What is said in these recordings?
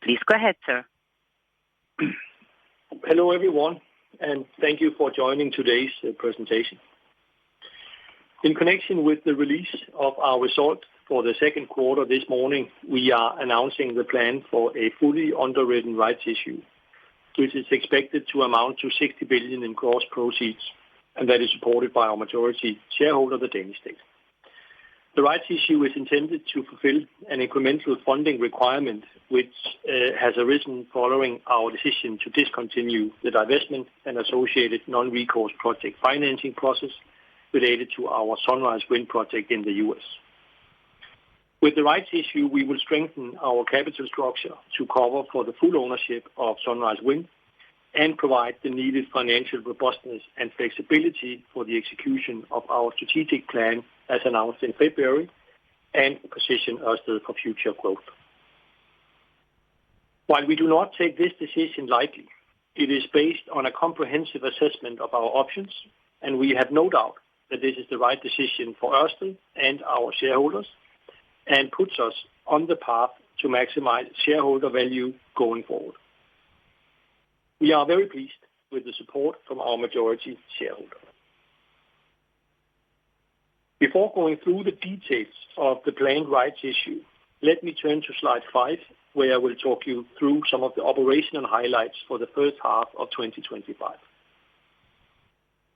Please go ahead, sir. Hello, everyone, and thank you for joining today's presentation. In connection with the release of our result for the second quarter this morning, we are announcing the plan for a fully underwritten rights issue, which is expected to amount to 60 billion in gross proceeds, and that is supported by our majority shareholder, the Danish state. The rights issue is intended to fulfill an incremental funding requirement which has arisen following our decision to discontinue the divestment and associated non-recourse project financing process related to our Sunrise Wind project in the US. With the rights issue, we will strengthen our capital structure to cover for the full ownership of Sunrise Wind and provide the needed financial robustness and flexibility for the execution of our strategic plan as announced in February and position orsted for future growth. While we do not take this decision lightly, it is based on a comprehensive assessment of our options, and we have no doubt that this is the right decision for Ørsted and our shareholders and puts us on the path to maximize shareholder value going forward. We are very pleased with the support from our majority shareholder. Before going through the details of the planned rights issue, let me turn to slide 5, where I will talk you through some of the operational highlights for the first half of 2025.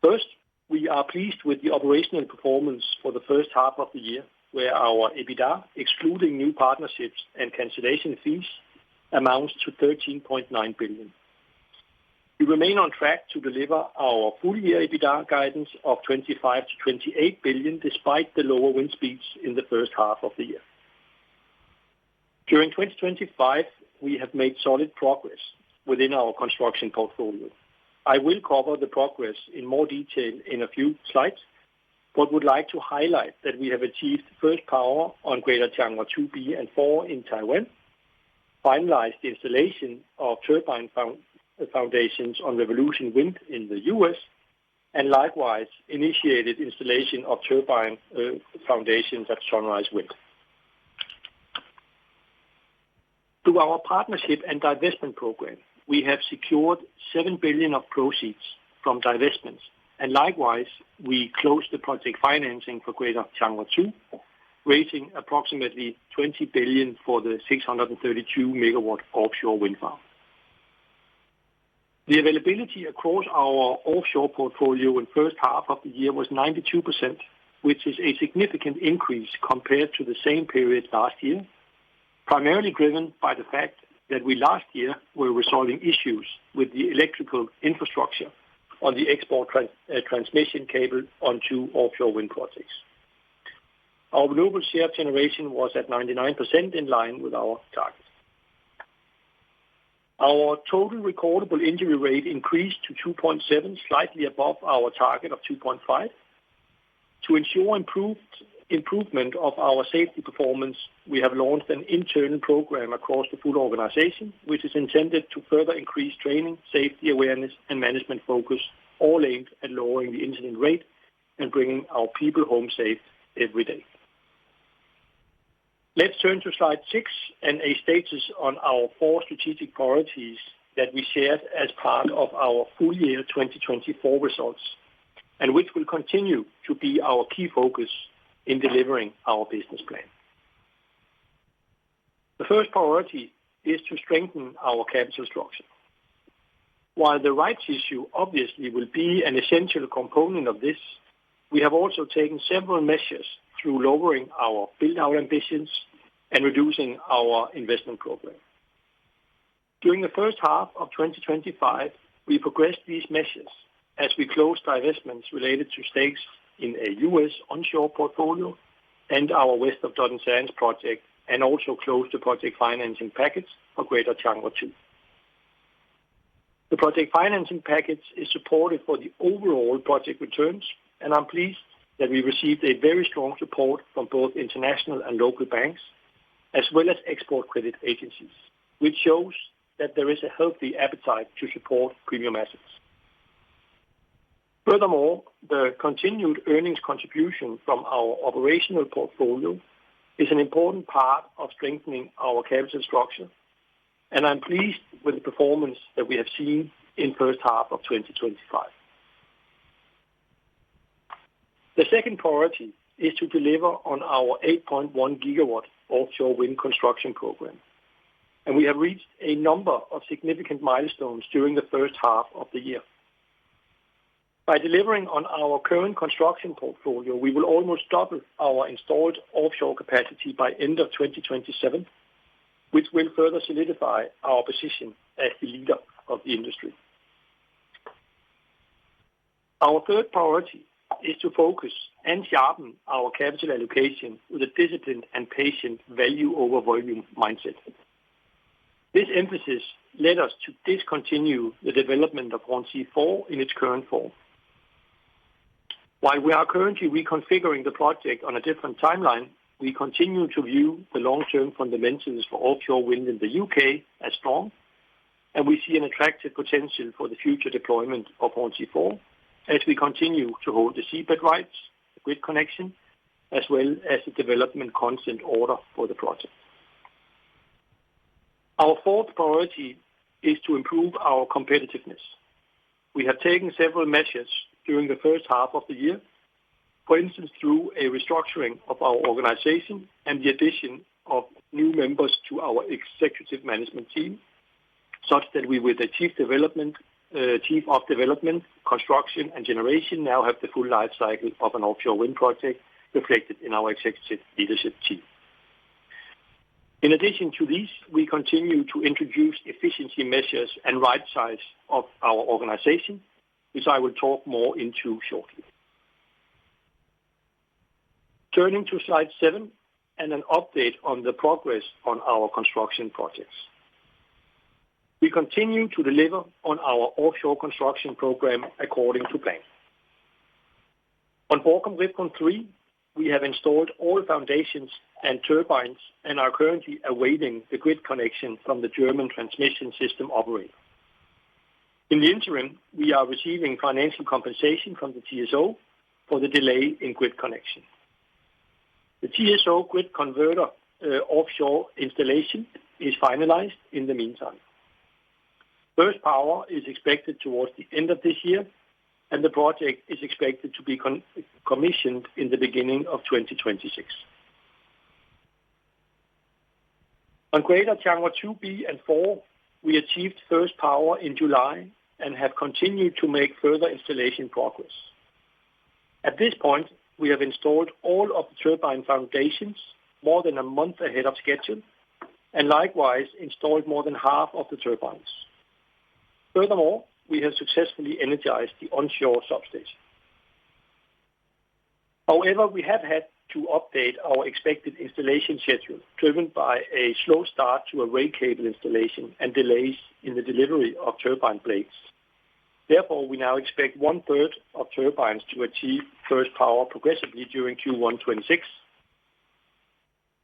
First, we are pleased with the operational performance for the first half of the year, where our EBITDA, excluding new partnerships and cancellation fees, amounts to 13.9 billion. We remain on track to deliver our full-year EBITDA guidance of 25 to 28 billion, despite the lower wind speeds in the first half of the year. During 2025, we have made solid progress within our construction portfolio. I will cover the progress in more detail in a few slides, but would like to highlight that we have achieved first power on Greater Changhua 2B and 4 in Taiwan, finalized the installation of turbine foundations on Revolution Wind in the US, and likewise initiated installation of turbine foundations at Sunrise Wind. Through our partnership and divestment program, we have secured 7 billion of proceeds from divestments, and likewise, we closed the project financing for Greater Changhua 2, raising approximately 20 billion for the 632 megawatt offshore wind farm. The availability across our offshore portfolio in the first half of the year was 92%, which is a significant increase compared to the same period last year, primarily driven by the fact that we last year were resolving issues with the electrical infrastructure on the export transmission cable on 2 offshore wind projects. Our renewable share generation was at 99%, in line with our target. Our total recordable injury rate increased to 2.7, slightly above our target of 2.5. To ensure improvement of our safety performance, we have launched an internal program across the full organization, which is intended to further increase training, safety awareness, and management focus, all aimed at lowering the incident rate and bringing our people home safe every day. Let's turn to slide 6 and a status on our 4 strategic priorities that we shared as part of our full year 2024 results, and which will continue to be our key focus in delivering our business plan. The first priority is to strengthen our capital structure. While the rights issue obviously will be an essential component of this, we have also taken several measures through lowering our build-out ambitions and reducing our investment program. During the first half of 2025, we progressed these measures as we closed divestments related to stakes in a US onshore portfolio and our West of Dudden Sands project, and also closed the project financing package for Greater Changhua 2. The project financing package is supported for the overall project returns, and I'm pleased that we received a very strong support from both international and local banks, as well as export credit agencies, which shows that there is a healthy appetite to support premium assets. Furthermore, the continued earnings contribution from our operational portfolio is an important part of strengthening our capital structure, and I'm pleased with the performance that we have seen in first half of 2025. The second priority is to deliver on our 8.1 gigawatt offshore wind construction program, and we have reached a number of significant milestones during the first half of the year. By delivering on our current construction portfolio, we will almost double our installed offshore capacity by end of 2027, which will further solidify our position as the leader of the industry. Our third priority is to focus and sharpen our capital allocation with a disciplined and patient value over volume mindset. This emphasis led us to discontinue the development of Hornsea 4 in its current form. While we are currently reconfiguring the project on a different timeline, we continue to view the long-term fundamentals for offshore wind in the UK as strong, and we see an attractive potential for the future deployment of Hornsea 4 as we continue to hold the seabed rights, the grid connection, as well as the development consent order for the project. Our fourth priority is to improve our competitiveness. We have taken several measures during the first half of the year, for instance through a restructuring of our organization and the addition of new members to our executive management team, such that we with the Chief of Development, Construction and Generation now have the full life cycle of an offshore wind project reflected in our executive leadership team. In addition to these, we continue to introduce efficiency measures and right size of our organization, which I will talk more into shortly. Turning to slide 7 and an update on the progress on our construction projects. We continue to deliver on our offshore construction program according to plan. On Borkum Riffgrund 3, we have installed all foundations and turbines and are currently awaiting the grid connection from the German transmission system operator. In the interim, we are receiving financial compensation from the TSO for the delay in grid connection. The TSO grid converter offshore installation is finalized in the meantime. First power is expected towards the end of this year, and the project is expected to be commissioned in the beginning of 2026. On Greater Changhua 2B and 4, we achieved first power in July and have continued to make further installation progress. At this point, we have installed all of the turbine foundations more than a month ahead of schedule, and likewise installed more than half of the turbines. Furthermore, we have successfully energized the onshore substation. However, we have had to update our expected installation schedule, driven by a slow start to array cable installation and delays in the delivery of turbine blades. Therefore, we now expect 1/3 of turbines to achieve first power progressively during Q1 26.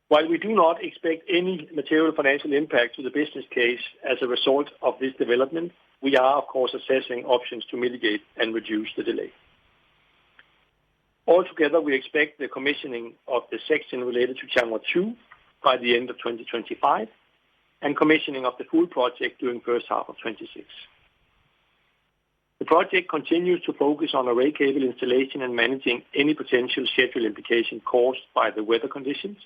While we do not expect any material financial impact to the business case as a result of this development, we are, of course, assessing options to mitigate and reduce the delay. Altogether, we expect the commissioning of the section related to Changhua 2 by the end of 2025 and commissioning of the full project during first half of 26. The project continues to focus on array cable installation and managing any potential schedule implication caused by the weather conditions,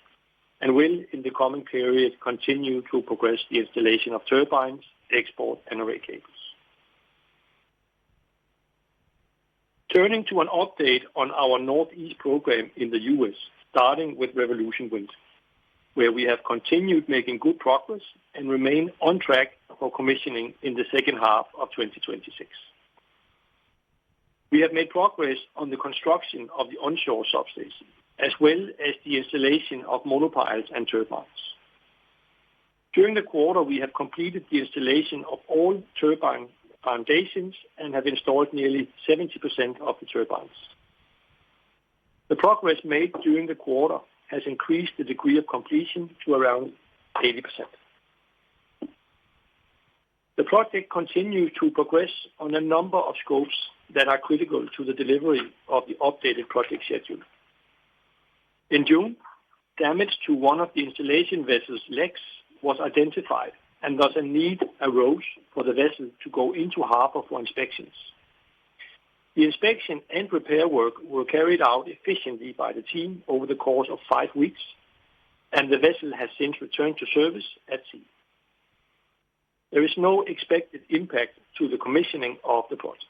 and will, in the coming period, continue to progress the installation of turbines, export and array cables. Turning to an update on our Northeast program in the U.S., starting with Revolution Wind, where we have continued making good progress and remain on track for commissioning in the second half of 2026. We have made progress on the construction of the onshore substation, as well as the installation of monopiles and turbines. During the quarter, we have completed the installation of all turbine foundations and have installed nearly 70% of the turbines. The progress made during the quarter has increased the degree of completion to around 80%. The project continues to progress on a number of scopes that are critical to the delivery of the updated project schedule. In June, damage to one of the installation vessel's legs was identified and thus a need arose for the vessel to go into harbour for inspections. The inspection and repair work were carried out efficiently by the team over the course of 5 weeks, and the vessel has since returned to service at sea. There is no expected impact to the commissioning of the project.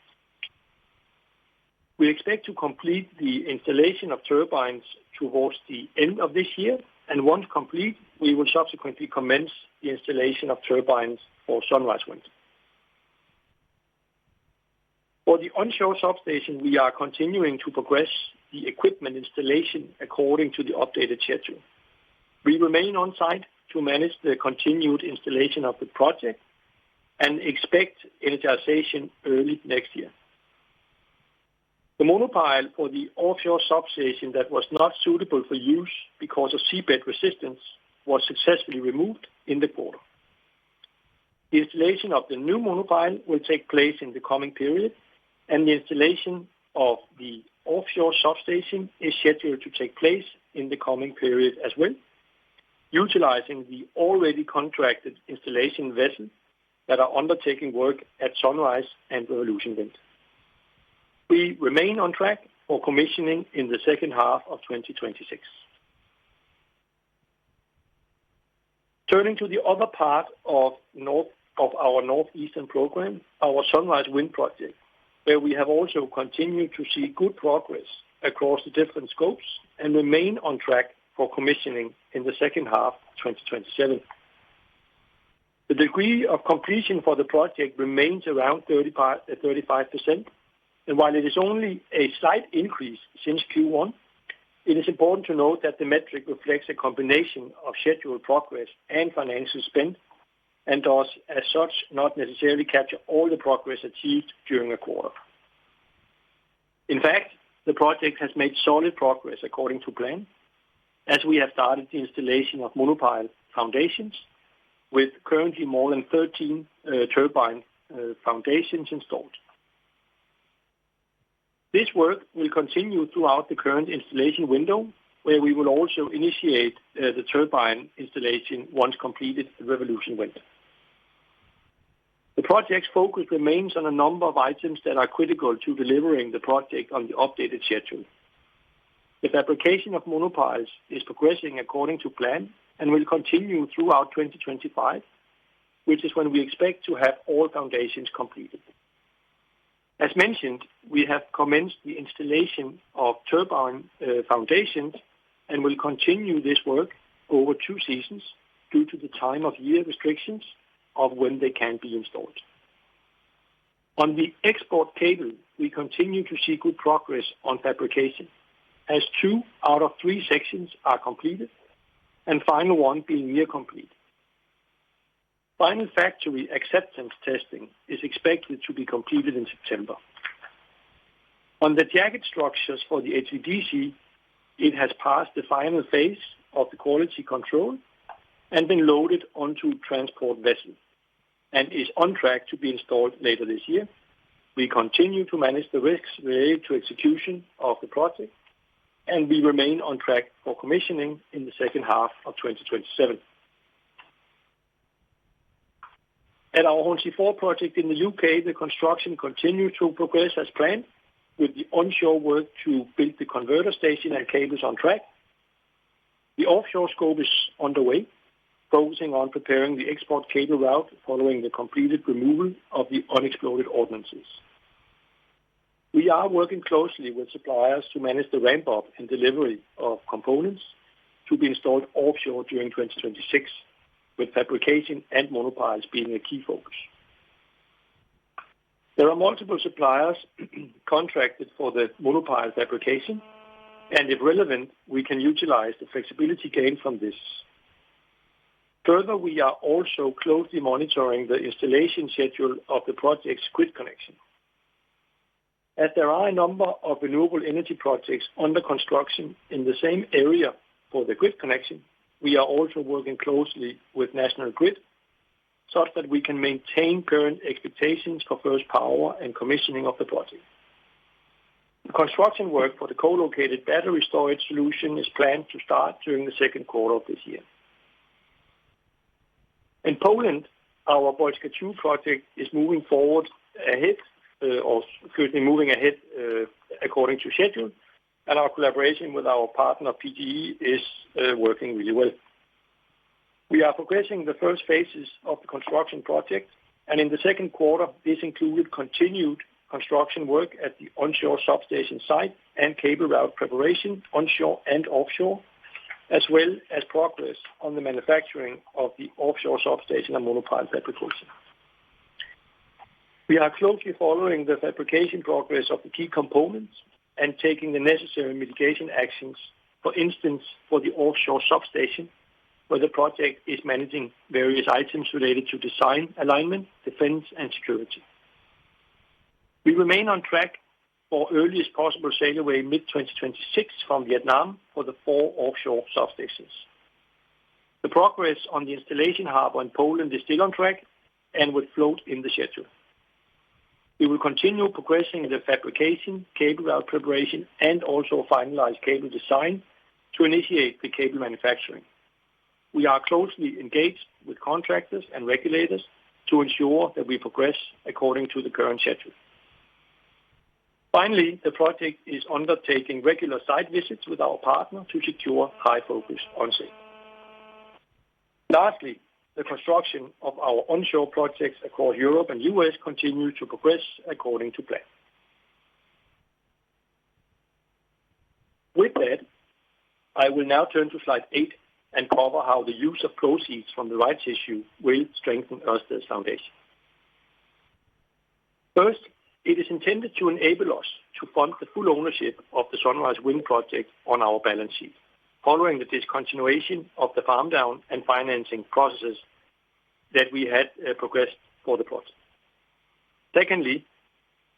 We expect to complete the installation of turbines towards the end of this year, and once complete, we will subsequently commence the installation of turbines for Sunrise Wind. For the onshore substation, we are continuing to progress the equipment installation according to the updated schedule. We remain on site to manage the continued installation of the project and expect energization early next year. The monopile for the offshore substation that was not suitable for use because of seabed resistance was successfully removed in the quarter. The installation of the new monopile will take place in the coming period, and the installation of the offshore substation is scheduled to take place in the coming period as well, utilizing the already contracted installation vessels that are undertaking work at Sunrise and Revolution Wind. We remain on track for commissioning in the second half of 2026. Turning to the other part of our northeastern program, our Sunrise Wind project, where we have also continued to see good progress across the different scopes and remain on track for commissioning in the second half of 2027. The degree of completion for the project remains around 35%, and while it is only a slight increase since Q1, it is important to note that the metric reflects a combination of scheduled progress and financial spend, and does, as such, not necessarily capture all the progress achieved during a quarter. In fact, the project has made solid progress according to plan, as we have started the installation of monopile foundations, with currently more than 13 turbine foundations installed. This work will continue throughout the current installation window, where we will also initiate the turbine installation once completed at Revolution Wind. The project's focus remains on a number of items that are critical to delivering the project on the updated schedule. The fabrication of monopiles is progressing according to plan and will continue throughout 2025, which is when we expect to have all foundations completed. As mentioned, we have commenced the installation of turbine foundations and will continue this work over 2 seasons due to the time of year restrictions of when they can be installed. On the export cable, we continue to see good progress on fabrication, as 2 out of 3 sections are completed, and final one being near complete. Final factory acceptance testing is expected to be completed in September. On the jacket structures for the HVDC, it has passed the final phase of the quality control and been loaded onto transport vessels, and is on track to be installed later this year. We continue to manage the risks related to execution of the project, and we remain on track for commissioning in the second half of 2027. At our Hornsea 4 project in the UK, the construction continues to progress as planned, with the onshore work to build the converter station and cables on track. The offshore scope is underway, focusing on preparing the export cable route following the completed removal of the unexploded ordnances. We are working closely with suppliers to manage the ramp-up and delivery of components to be installed offshore during 2026, with fabrication and monopiles being a key focus. There are multiple suppliers contracted for the monopile fabrication, and if relevant, we can utilize the flexibility gained from this. Further, we are also closely monitoring the installation schedule of the project's grid connection. As there are a number of renewable energy projects under construction in the same area for the grid connection, we are also working closely with National Grid such that we can maintain current expectations for first power and commissioning of the project. The construction work for the co-located battery storage solution is planned to start during the second quarter of this year. In Poland, our Baltica 2 project is moving ahead according to schedule, and our collaboration with our partner PGE is working really well. We are progressing the first phases of the construction project, and in the second quarter, this included continued construction work at the onshore substation site and cable route preparation onshore and offshore, as well as progress on the manufacturing of the offshore substation and monopile fabrication. We are closely following the fabrication progress of the key components and taking the necessary mitigation actions, for instance, for the offshore substation, where the project is managing various items related to design, alignment, defense, and security. We remain on track for earliest possible sail away mid-2026 from Vietnam for the 4 offshore substations. The progress on the installation harbor in Poland is still on track and will float in the schedule. We will continue progressing the fabrication, cable route preparation, and also finalize cable design to initiate the cable manufacturing. We are closely engaged with contractors and regulators to ensure that we progress according to the current schedule. Finally, the project is undertaking regular site visits with our partner to secure high focus on safety. Lastly, the construction of our onshore projects across Europe and US continue to progress according to plan. With that, I will now turn to slide 8 and cover how the use of proceeds from the rights issue will strengthen Ørsted's foundation. First, it is intended to enable us to fund the full ownership of the Sunrise Wind project on our balance sheet, following the discontinuation of the farm down and financing processes that we had progressed for the project. Secondly,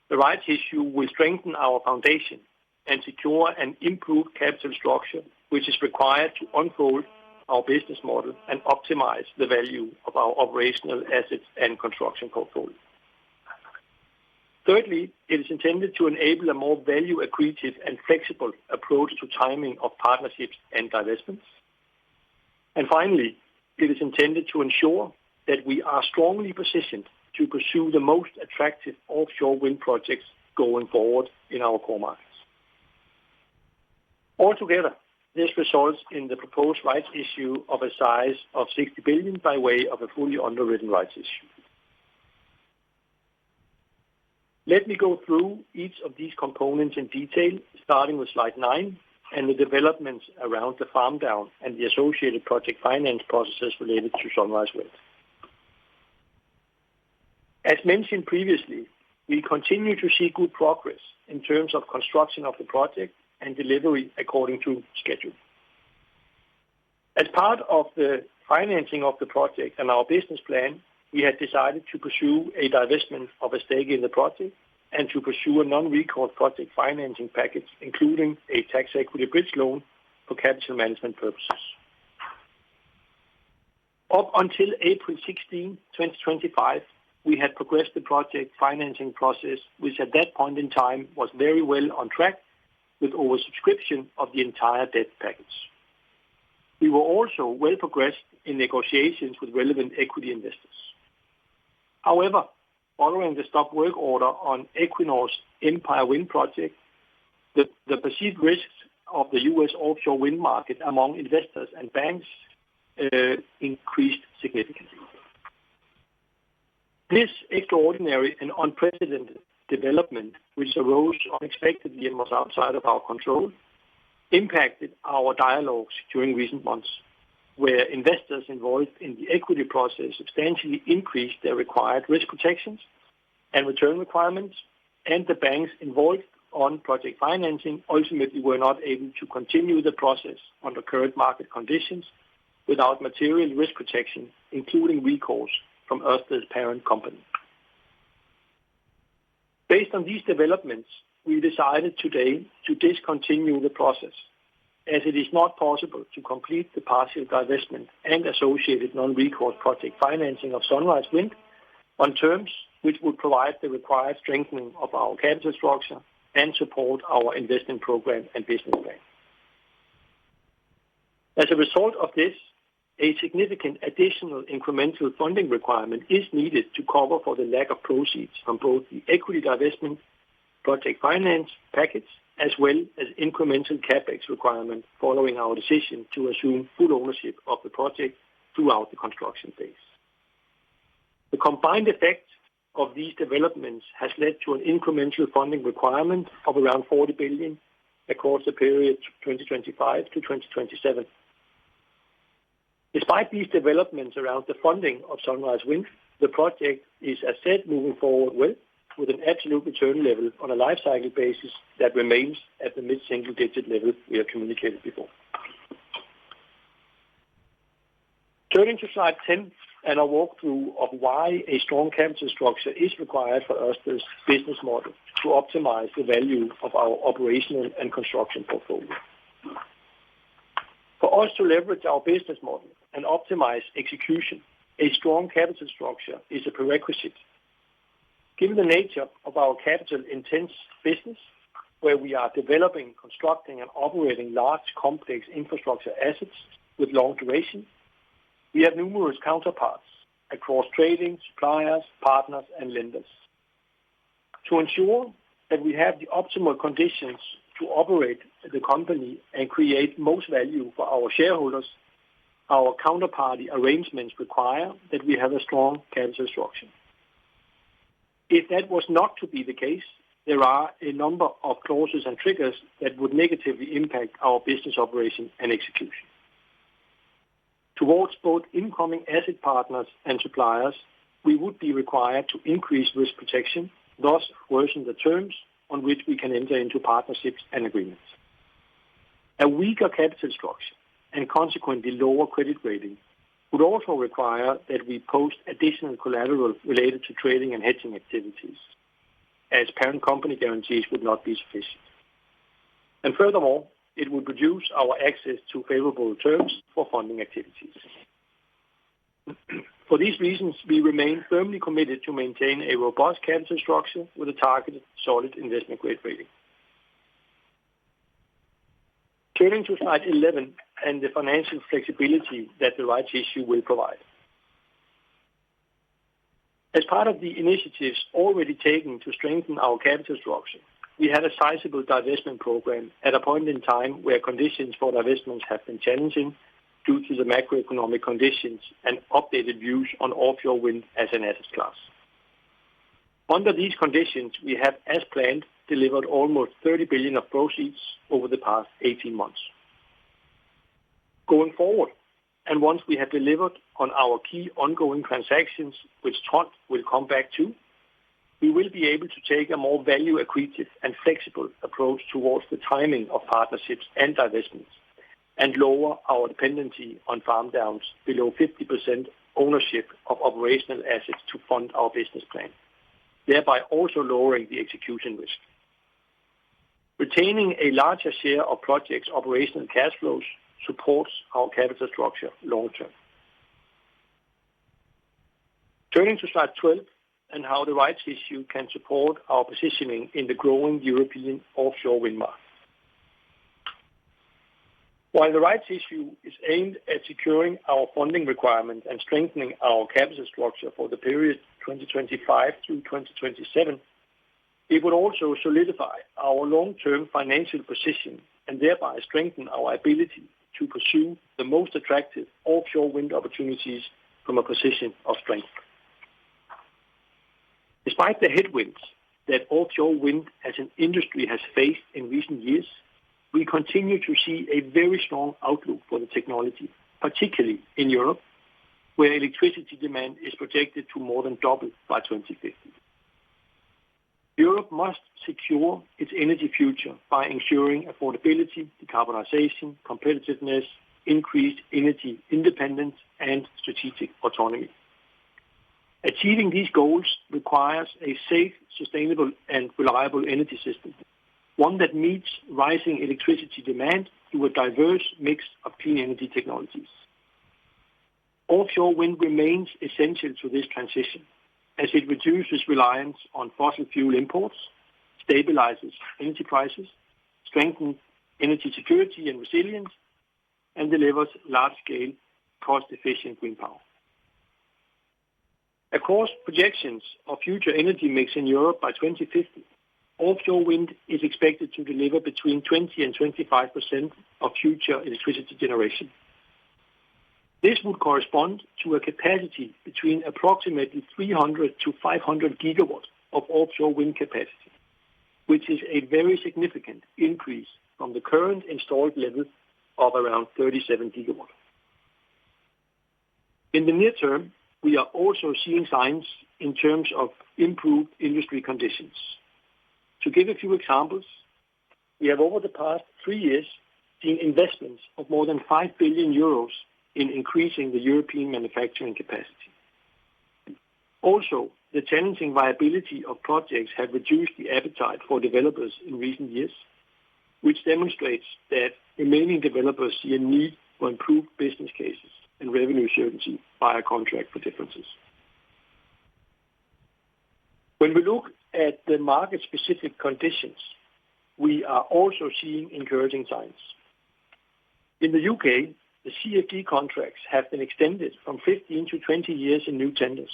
the rights issue will strengthen our foundation and secure an improved capital structure, which is required to unfold our business model and optimize the value of our operational assets and construction portfolio. Thirdly, it is intended to enable a more value accretive and flexible approach to timing of partnerships and divestments. And finally, it is intended to ensure that we are strongly positioned to pursue the most attractive offshore wind projects going forward in our core markets. Altogether, this results in the proposed rights issue of a size of 60 billion by way of a fully underwritten rights issue. Let me go through each of these components in detail, starting with slide 9 and the developments around the farm down and the associated project finance processes related to Sunrise Wind. As mentioned previously, we continue to see good progress in terms of construction of the project and delivery according to schedule. As part of the financing of the project and our business plan, we had decided to pursue a divestment of a stake in the project and to pursue a non-recourse project financing package, including a tax equity bridge loan for capital management purposes. Up until April 16, 2025, we had progressed the project financing process, which at that point in time was very well on track with oversubscription of the entire debt package. We were also well progressed in negotiations with relevant equity investors. However, following the stop work order on Equinor's Empire Wind project, the perceived risks of the U.S. offshore wind market among investors and banks increased significantly. This extraordinary and unprecedented development, which arose unexpectedly and was outside of our control, impacted our dialogues during recent months, where investors involved in the equity process substantially increased their required risk protections and return requirements, and the banks involved on project financing ultimately were not able to continue the process under current market conditions without material risk protection, including recourse from Ørsted's parent company. Based on these developments, we decided today to discontinue the process, as it is not possible to complete the partial divestment and associated non-recourse project financing of Sunrise Wind on terms which would provide the required strengthening of our capital structure and support our investment program and business plan. As a result of this, a significant additional incremental funding requirement is needed to cover for the lack of proceeds from both the equity divestment project finance package as well as incremental capex requirement following our decision to assume full ownership of the project throughout the construction phase. The combined effect of these developments has led to an incremental funding requirement of around 40 billion across the period 2025 to 2027. Despite these developments around the funding of Sunrise Wind, the project is, as said, moving forward well, with an absolute return level on a life cycle basis that remains at the mid-single digit level we have communicated before. Turning to slide 10 and a walkthrough of why a strong capital structure is required for Ørsted's business model to optimize the value of our operational and construction portfolio. For us to leverage our business model and optimize execution, a strong capital structure is a prerequisite. Given the nature of our capital-intense business, where we are developing, constructing, and operating large, complex infrastructure assets with long duration, we have numerous counterparts across trading, suppliers, partners, and lenders. To ensure that we have the optimal conditions to operate the company and create most value for our shareholders, our counterparty arrangements require that we have a strong capital structure. If that was not to be the case, there are a number of clauses and triggers that would negatively impact our business operation and execution. Towards both incoming asset partners and suppliers, we would be required to increase risk protection, thus worsen the terms on which we can enter into partnerships and agreements. A weaker capital structure and consequently lower credit rating would also require that we post additional collateral related to trading and hedging activities, as parent company guarantees would not be sufficient. And furthermore, it would reduce our access to favorable terms for funding activities. For these reasons, we remain firmly committed to maintain a robust capital structure with a targeted solid investment grade rating. Turning to slide 11 and the financial flexibility that the rights issue will provide. As part of the initiatives already taken to strengthen our capital structure, we had a sizable divestment program at a point in time where conditions for divestments have been challenging due to the macroeconomic conditions and updated views on offshore wind as an asset class. Under these conditions, we have, as planned, delivered almost 30 billion of proceeds over the past 18 months. Going forward, and once we have delivered on our key ongoing transactions, which Trond will come back to, we will be able to take a more value-accretive and flexible approach towards the timing of partnerships and divestments and lower our dependency on farm downs below 50% ownership of operational assets to fund our business plan, thereby also lowering the execution risk. Retaining a larger share of projects' operational cash flows supports our capital structure long term. Turning to slide 12 and how the rights issue can support our positioning in the growing European offshore wind market. While the rights issue is aimed at securing our funding requirements and strengthening our capital structure for the period 2025 through 2027, it would also solidify our long-term financial position and thereby strengthen our ability to pursue the most attractive offshore wind opportunities from a position of strength. Despite the headwinds that offshore wind as an industry has faced in recent years, we continue to see a very strong outlook for the technology, particularly in Europe, where electricity demand is projected to more than double by 2050. Europe must secure its energy future by ensuring affordability, decarbonization, competitiveness, increased energy independence, and strategic autonomy. Achieving these goals requires a safe, sustainable, and reliable energy system, one that meets rising electricity demand through a diverse mix of clean energy technologies. Offshore wind remains essential to this transition, as it reduces reliance on fossil fuel imports, stabilizes energy prices, strengthens energy security and resilience, and delivers large-scale cost-efficient wind power. Across projections of future energy mix in Europe by 2050, offshore wind is expected to deliver between 20 and 25% of future electricity generation. This would correspond to a capacity between approximately 300 to 500 gigawatts of offshore wind capacity, which is a very significant increase from the current installed level of around 37 gigawatts. In the near term, we are also seeing signs in terms of improved industry conditions. To give a few examples, we have over the past 3 years seen investments of more than 5 billion euros in increasing the European manufacturing capacity. Also, the challenging viability of projects have reduced the appetite for developers in recent years, which demonstrates that remaining developers see a need for improved business cases and revenue certainty via contract for differences. When we look at the market-specific conditions, we are also seeing encouraging signs. In the UK, the CFD contracts have been extended from 15 to 20 years in new tenders.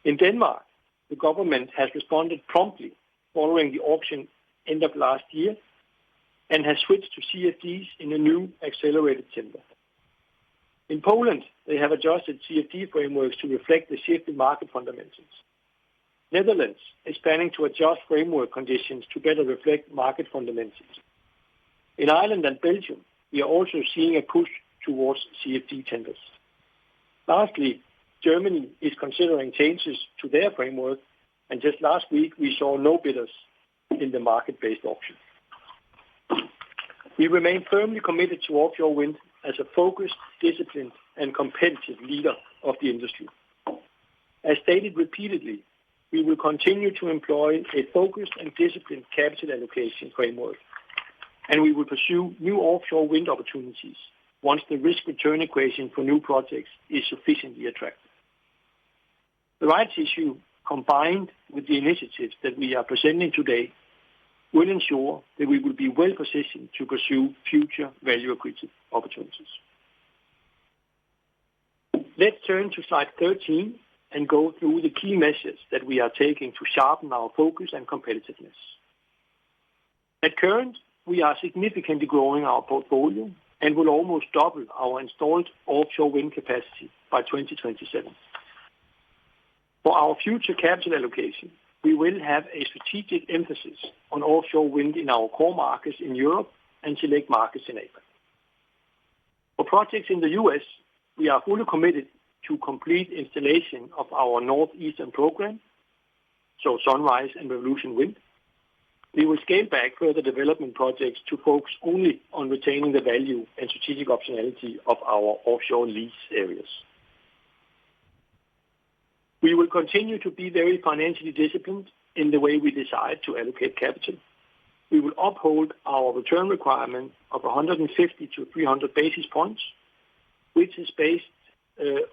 In Denmark, the government has responded promptly following the auction end of last year and has switched to CFDs in a new accelerated tender. In Poland, they have adjusted CFD frameworks to reflect the shifting market fundamentals. Netherlands is planning to adjust framework conditions to better reflect market fundamentals. In Ireland and Belgium, we are also seeing a push towards CFD tenders. Lastly, Germany is considering changes to their framework, and just last week we saw no bidders in the market-based auction. We remain firmly committed to offshore wind as a focused, disciplined, and competitive leader of the industry. As stated repeatedly, we will continue to employ a focused and disciplined capital allocation framework, and we will pursue new offshore wind opportunities once the risk-return equation for new projects is sufficiently attractive. The rights issue, combined with the initiatives that we are presenting today, will ensure that we will be well positioned to pursue future value-accretive opportunities. Let's turn to slide 13 and go through the key measures that we are taking to sharpen our focus and competitiveness. At current, we are significantly growing our portfolio and will almost double our installed offshore wind capacity by 2027. For our future capital allocation, we will have a strategic emphasis on offshore wind in our core markets in Europe and select markets in APAC. For projects in the US, we are fully committed to complete installation of our Northeastern program, so Sunrise and Revolution Wind. We will scale back further development projects to focus only on retaining the value and strategic optionality of our offshore lease areas. We will continue to be very financially disciplined in the way we decide to allocate capital. We will uphold our return requirement of 150 to 300 basis points, which is based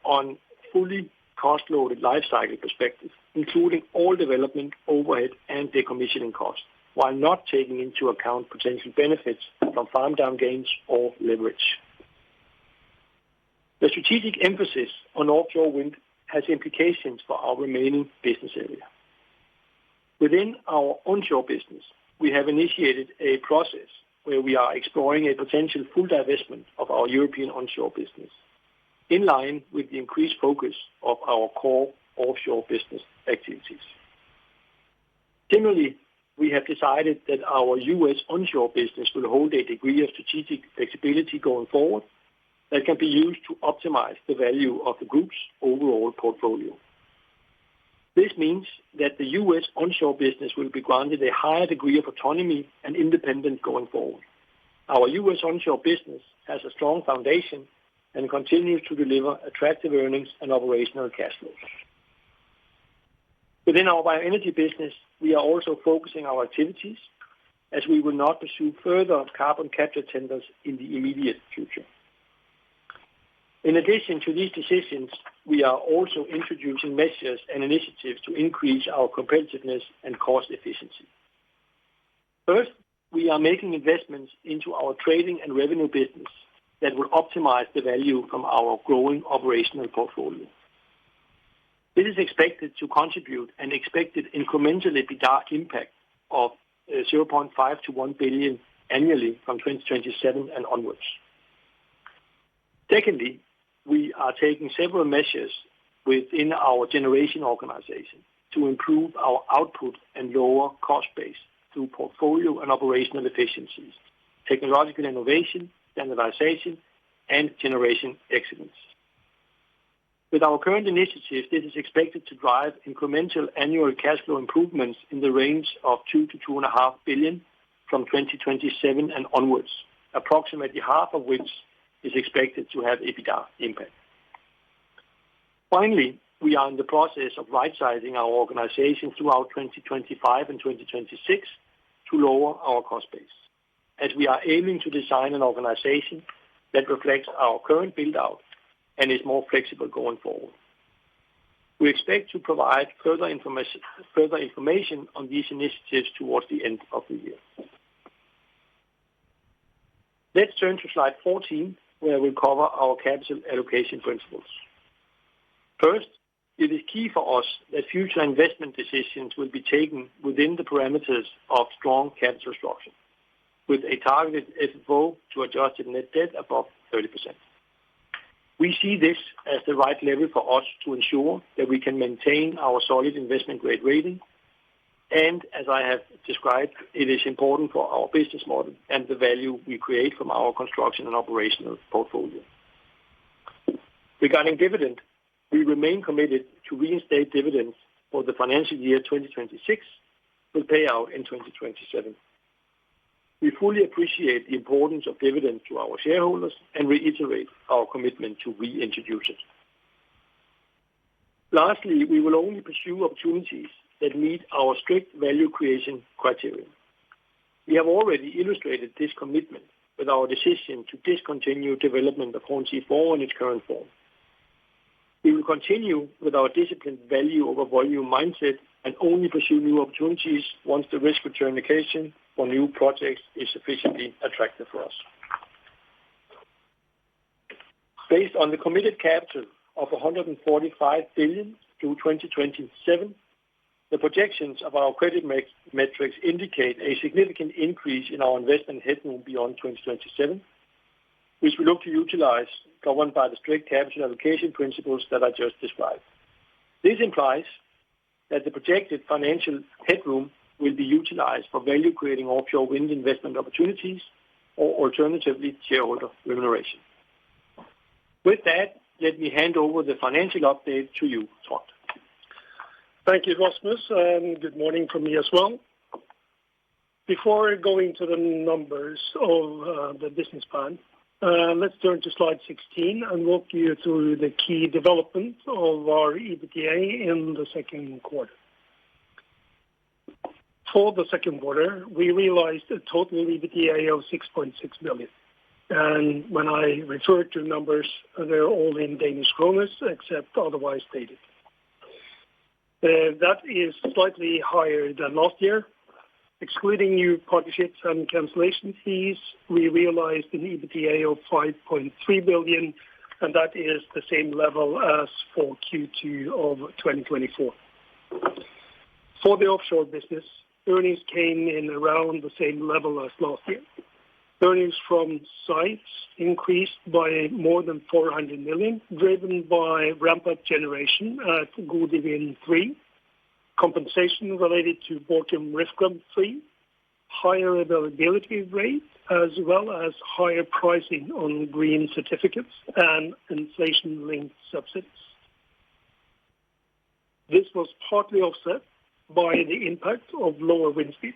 on fully cost-loaded life cycle perspective, including all development, overhead, and decommissioning costs, while not taking into account potential benefits from farm down gains or leverage. The strategic emphasis on offshore wind has implications for our remaining business area. Within our onshore business, we have initiated a process where we are exploring a potential full divestment of our European onshore business, in line with the increased focus of our core offshore business activities. Similarly, we have decided that our U.S. onshore business will hold a degree of strategic flexibility going forward that can be used to optimize the value of the group's overall portfolio. This means that the U.S. onshore business will be granted a higher degree of autonomy and independence going forward. Our U.S. onshore business has a strong foundation and continues to deliver attractive earnings and operational cash flows. Within our bioenergy business, we are also focusing our activities as we will not pursue further carbon capture tenders in the immediate future. In addition to these decisions, we are also introducing measures and initiatives to increase our competitiveness and cost efficiency. First, we are making investments into our trading and revenue business that will optimize the value from our growing operational portfolio. This is expected to contribute an expected incremental EBITDA impact of 0.5 to 1 billion annually from 2027 and onwards. Secondly, we are taking several measures within our generation organization to improve our output and lower cost base through portfolio and operational efficiencies, technological innovation, standardization, and generation excellence. With our current initiatives, this is expected to drive incremental annual cash flow improvements in the range of 2 to 2.5 billion from 2027 and onwards, approximately half of which is expected to have EBITDA impact. Finally, we are in the process of right-sizing our organization throughout 2025 and 2026 to lower our cost base, as we are aiming to design an organization that reflects our current build-out and is more flexible going forward. We expect to provide further information on these initiatives towards the end of the year. Let's turn to slide 14, where we'll cover our capital allocation principles. First, it is key for us that future investment decisions will be taken within the parameters of strong capital structure, with a targeted FFO to adjusted net debt above 30%. We see this as the right level for us to ensure that we can maintain our solid investment grade rating. And as I have described, it is important for our business model and the value we create from our construction and operational portfolio. Regarding dividend, we remain committed to reinstate dividends for the financial year 2026 with payout in 2027. We fully appreciate the importance of dividends to our shareholders and reiterate our commitment to reintroduce it. Lastly, we will only pursue opportunities that meet our strict value creation criteria. We have already illustrated this commitment with our decision to discontinue development of Hornsea 4 in its current form. We will continue with our disciplined value over volume mindset and only pursue new opportunities once the risk-return equation for new projects is sufficiently attractive for us. Based on the committed capital of 145 billion through 2027, the projections of our credit metrics indicate a significant increase in our investment headroom beyond 2027, which we look to utilize, governed by the strict capital allocation principles that I just described. This implies that the projected financial headroom will be utilized for value-creating offshore wind investment opportunities or alternatively shareholder remuneration. With that, let me hand over the financial update to you, Trond. Thank you, Rasmus, and good morning from me as well. Before going to the numbers of the business plan, let's turn to slide 16 and walk you through the key development of our EBITDA in the second quarter. For the second quarter, we realized a total EBITDA of 6.6 billion. And when I refer to numbers, they're all in Danish kroner, except otherwise stated. That is slightly higher than last year. Excluding new partnerships and cancellation fees, we realized an EBITDA of 5.3 billion, and that is the same level as for Q2 of 2024. For the offshore business, earnings came in around the same level as last year. Earnings from sites increased by more than 400 million, driven by ramp-up generation at Gode Wind 3, compensation related to Borkum Riffgrund 3, higher availability rate, as well as higher pricing on green certificates and inflation-linked subsidies. This was partly offset by the impact of lower wind speeds.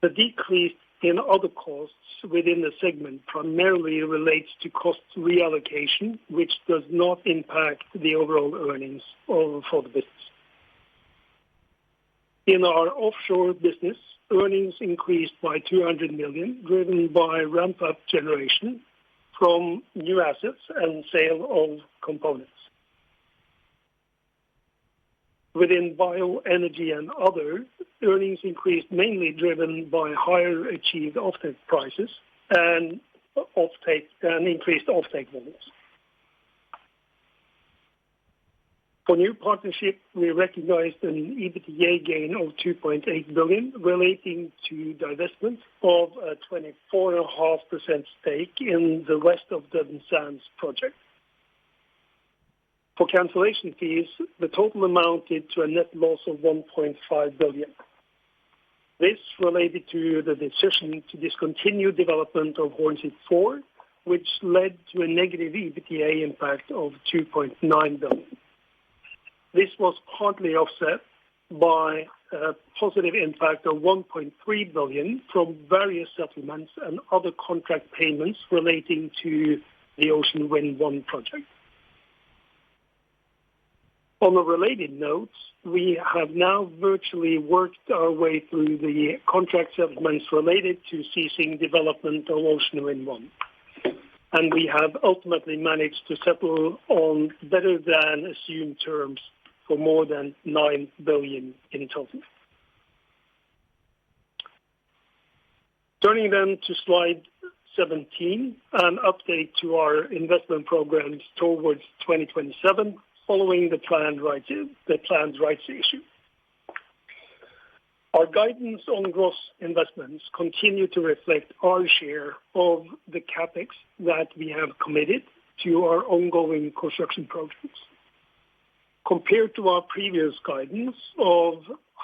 The decrease in other costs within the segment primarily relates to cost reallocation, which does not impact the overall earnings for the business. In our offshore business, earnings increased by 200 million, driven by ramp-up generation from new assets and sale of components. Within bioenergy and other, earnings increased mainly driven by higher achieved offtake prices and increased offtake volumes. For new partnership, we recognized an EBITDA gain of 2.8 billion relating to divestment of a 24.5% stake in the West of Duddon Sands project. For cancellation fees, the total amounted to a net loss of 1.5 billion. This related to the decision to discontinue development of Hornsea 4, which led to a negative EBITDA impact of 2.9 billion. This was partly offset by a positive impact of 1.3 billion from various settlements and other contract payments relating to the Ocean Wind 1 project. On a related note, we have now virtually worked our way through the contract settlements related to ceasing development of Ocean Wind 1. And we have ultimately managed to settle on better than assumed terms for more than 9 billion in total. Turning then to slide 17, an update to our investment programs towards 2027 following the planned rights issue. Our guidance on gross investments continue to reflect our share of the capex that we have committed to our ongoing construction projects. Compared to our previous guidance of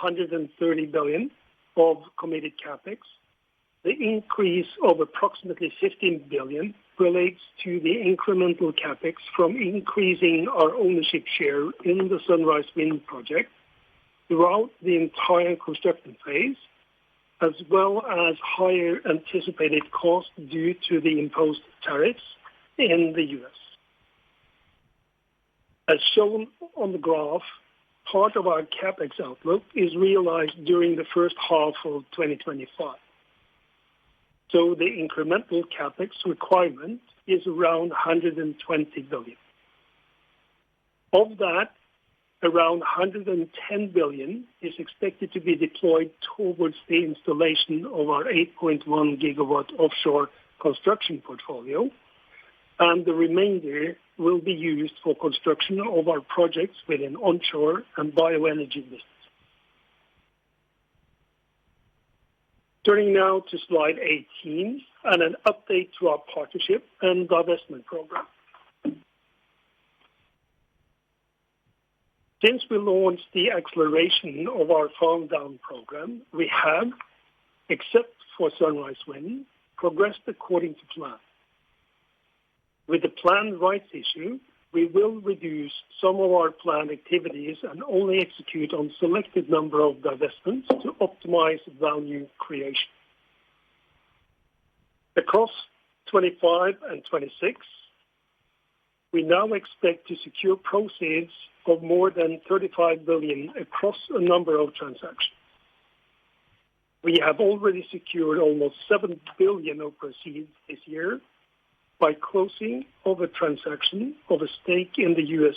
130 billion of committed capex, the increase of approximately 15 billion relates to the incremental capex from increasing our ownership share in the Sunrise Wind project throughout the entire construction phase, as well as higher anticipated costs due to the imposed tariffs in the U.S. As shown on the graph, part of our capex outlook is realized during the first half of 2025. So the incremental capex requirement is around 120 billion. Of that, around 110 billion is expected to be deployed towards the installation of our 8.1 gigawatt offshore construction portfolio, and the remainder will be used for construction of our projects within onshore and bioenergy business. Turning now to slide 18 and an update to our partnership and divestment program. Since we launched the acceleration of our farm down program, we have, except for Sunrise Wind, progressed according to plan. With the planned rights issue, we will reduce some of our planned activities and only execute on selected number of divestments to optimize value creation. Across 25 and 26, we now expect to secure proceeds of more than 35 billion across a number of transactions. We have already secured almost 7 billion of proceeds this year by closing of a transaction of a stake in the U.S.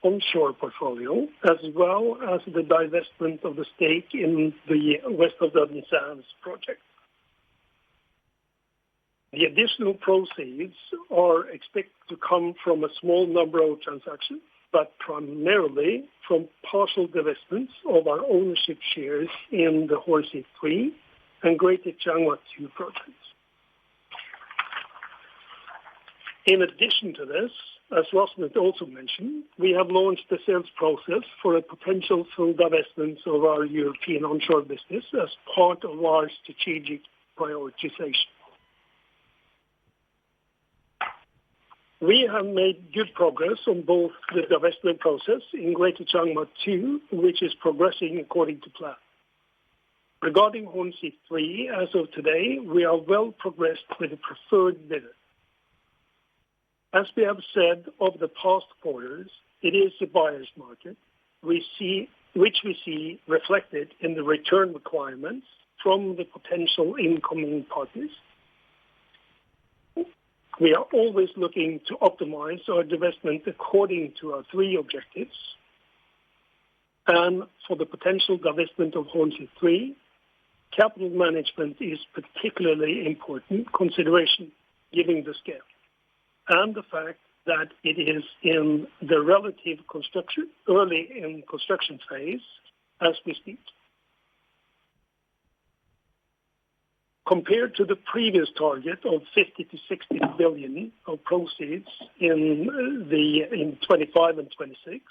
onshore portfolio, as well as the divestment of the stake in the West of Duddon Sands project. The additional proceeds are expected to come from a small number of transactions, but primarily from partial divestments of our ownership shares in the Hornsea 3 and Greater Changhua 2 projects. In addition to this, as Rosmet also mentioned, we have launched the sales process for a potential full divestment of our European onshore business as part of our strategic prioritization. We have made good progress on both the divestment process in Greater Changhua 2, which is progressing according to plan. Regarding Hornsea 3, as of today, we are well progressed with the preferred bidder. As we have said over the past quarters, it is a buyer's market, which we see reflected in the return requirements from the potential incoming parties. We are always looking to optimize our divestment according to our three objectives. And for the potential divestment of Hornsea 3, capital management is particularly important consideration given the scale and the fact that it is in the relative early in construction phase as we speak. Compared to the previous target of 50 to 60 billion of proceeds in 25 and 26,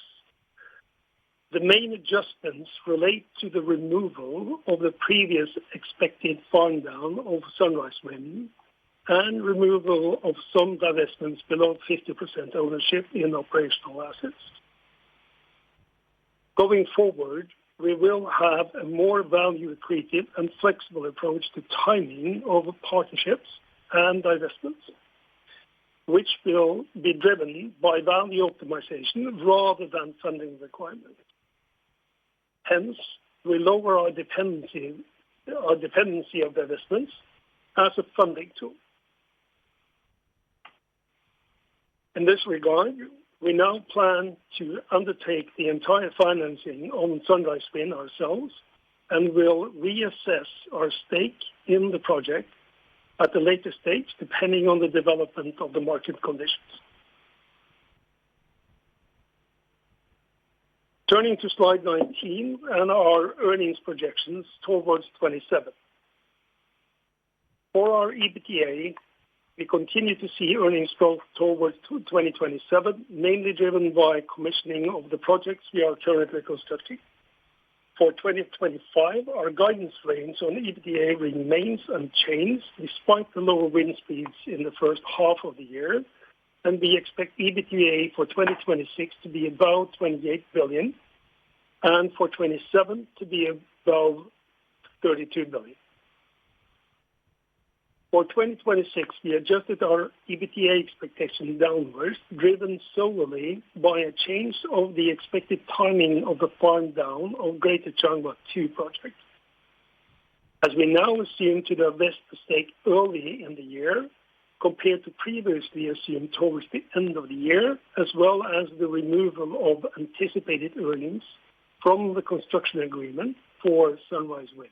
the main adjustments relate to the removal of the previous expected farm down of Sunrise Wind and removal of some divestments below 50% ownership in operational assets. Going forward, we will have a more value-accretive and flexible approach to timing of partnerships and divestments, which will be driven by value optimization rather than funding requirements. Hence, we lower our dependency of divestments as a funding tool. In this regard, we now plan to undertake the entire financing on Sunrise Wind ourselves and will reassess our stake in the project at a later stage depending on the development of the market conditions. Turning to slide 19 and our earnings projections towards 27. For our EBITDA, we continue to see earnings growth towards 2027, mainly driven by commissioning of the projects we are currently constructing. For 2025, our guidance range on EBITDA remains unchanged despite the lower wind speeds in the first half of the year, and we expect EBITDA for 2026 to be about 28 billion, and for 27 to be above 32 billion. For 2026, we adjusted our EBITDA expectation downwards, driven solely by a change of the expected timing of the farm down of Greater Changhua 2 project. As we now assume to divest the stake early in the year, compared to previously assumed towards the end of the year, as well as the removal of anticipated earnings from the construction agreement for Sunrise Wind.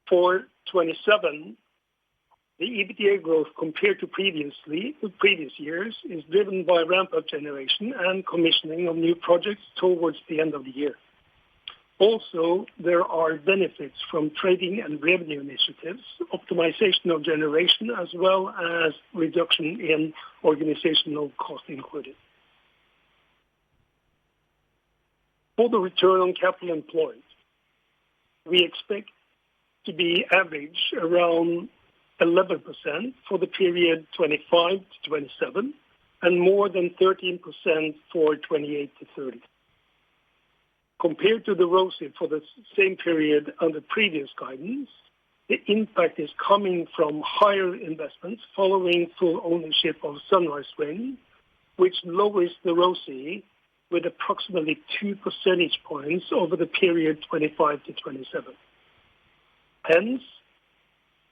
For 27, the EBITDA growth compared to previous years is driven by ramp-up generation and commissioning of new projects towards the end of the year. Also, there are benefits from trading and revenue initiatives, optimization of generation, as well as reduction in organizational cost included. For the return on capital employed, we expect to be average around 11% for the period 25 to 27 and more than 13% for 28 to 30. Compared to the ROCE for the same period under previous guidance, the impact is coming from higher investments following full ownership of Sunrise Wind, which lowers the ROCE with approximately 2 percentage points over the period 25 to 27. Hence,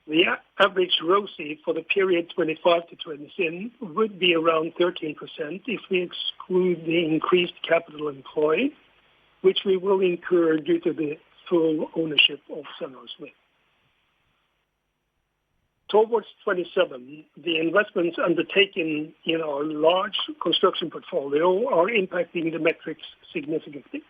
the average ROCE for the period 25 to 27 would be around 13% if we exclude the increased capital employed, which we will incur due to the full ownership of Sunrise Wind. Towards 27, the investments undertaken in our large construction portfolio are impacting the metrics significantly,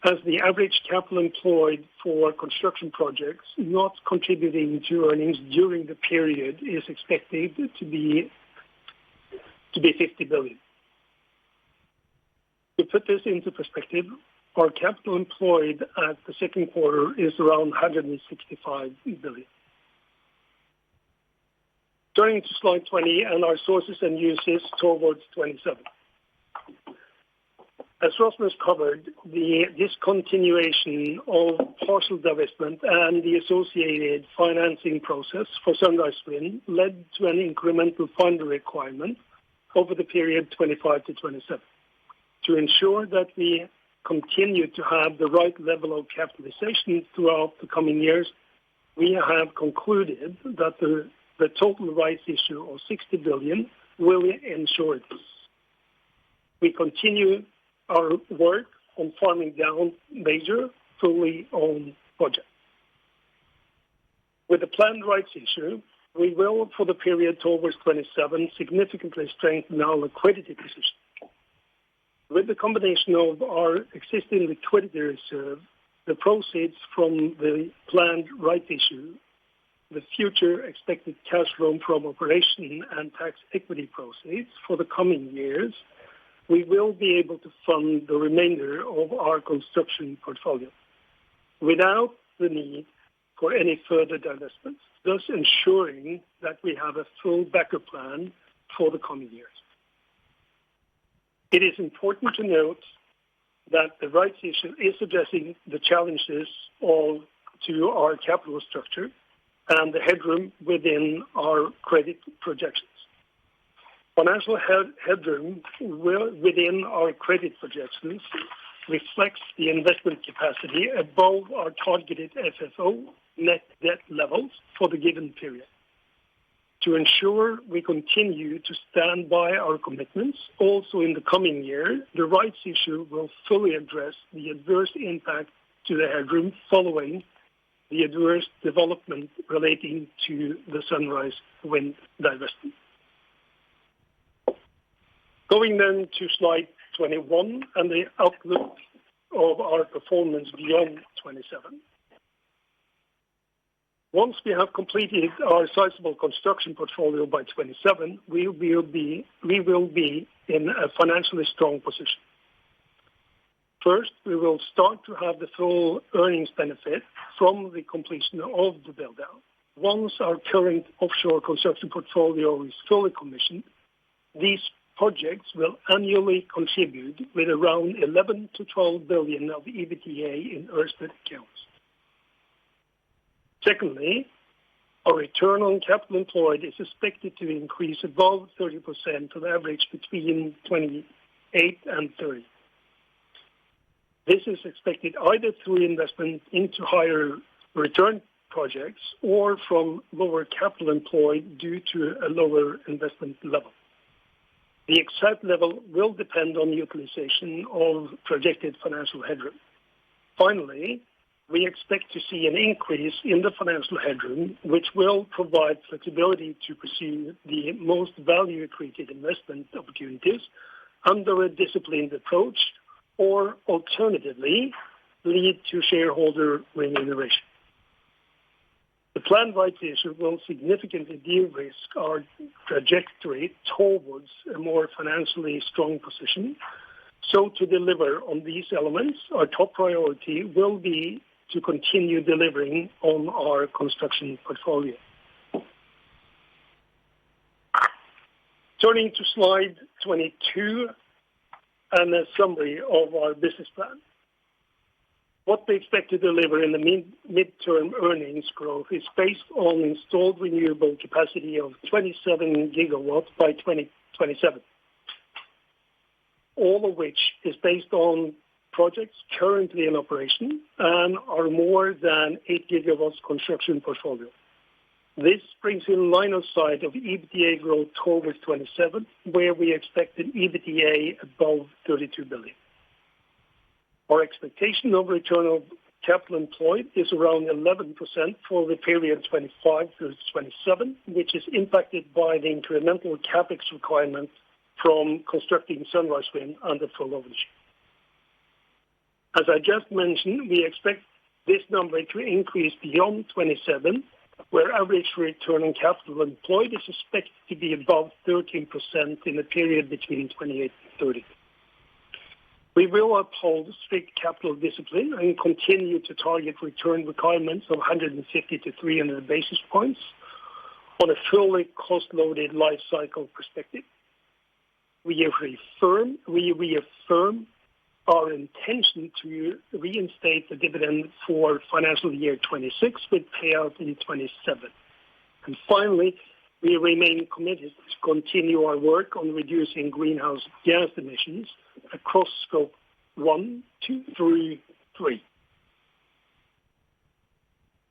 as the average capital employed for construction projects not contributing to earnings during the period is expected to be 50 billion. To put this into perspective, our capital employed at the second quarter is around 165 billion. Turning to slide 20 and our sources and uses towards 27. As Rasmus covered, the discontinuation of partial divestment and the associated financing process for Sunrise Wind led to an incremental fund requirement over the period 25 to 27. To ensure that we continue to have the right level of capitalization throughout the coming years, we have concluded that the total rights issue of 60 billion will ensure this. We continue our work on farming down major fully owned projects. With the planned rights issue, we will, for the period towards 27, significantly strengthen our liquidity position. With the combination of our existing liquidity reserve, the proceeds from the planned rights issue, the future expected cash flow from operation and tax equity proceeds for the coming years, we will be able to fund the remainder of our construction portfolio without the need for any further divestments, thus ensuring that we have a full backup plan for the coming years. It is important to note that the rights issue is addressing the challenges to our capital structure and the headroom within our credit projections. Financial headroom within our credit projections reflects the investment capacity above our targeted FFO net debt levels for the given period. To ensure we continue to stand by our commitments also in the coming year, the rights issue will fully address the adverse impact to the headroom following the adverse development relating to the Sunrise Wind divestment. Going then to slide 21 and the outlook of our performance beyond 27. Once we have completed our sizable construction portfolio by 27, we will be in a financially strong position. First, we will start to have the full earnings benefit from the completion of the build-out. Once our current offshore construction portfolio is fully commissioned, these projects will annually contribute with around 11 to 12 billion of EBITDA in orsted accounts. Secondly, our return on capital employed is expected to increase above 30% on average between 28 and 30. This is expected either through investment into higher return projects or from lower capital employed due to a lower investment level. The exact level will depend on utilization of projected financial headroom. Finally, we expect to see an increase in the financial headroom, which will provide flexibility to pursue the most value-accretive investment opportunities under a disciplined approach, or alternatively, lead to shareholder remuneration. The planned rights issue will significantly de-risk our trajectory towards a more financially strong position. So to deliver on these elements, our top priority will be to continue delivering on our construction portfolio. Turning to slide 22 and a summary of our business plan. What we expect to deliver in the midterm earnings growth is based on installed renewable capacity of 27 gigawatts by 2027, all of which is based on projects currently in operation and are more than 8 gigawatts construction portfolio. This brings in line of sight of EBITDA growth towards 27, where we expect an EBITDA above 32 billion. Our expectation of return on capital employed is around 11% for the period 25 to 27, which is impacted by the incremental capex requirement from constructing Sunrise Wind under full ownership. As I just mentioned, we expect this number to increase beyond 27, where average return on capital employed is expected to be above 13% in the period between 28 and 30. We will uphold strict capital discipline and continue to target return requirements of 150 to 300 basis points on a fully cost-loaded life cycle perspective. We reaffirm our intention to reinstate the dividend for financial year 26 with payout in 27. And finally, we remain committed to continue our work on reducing greenhouse gas emissions across scope 1, 2, 3.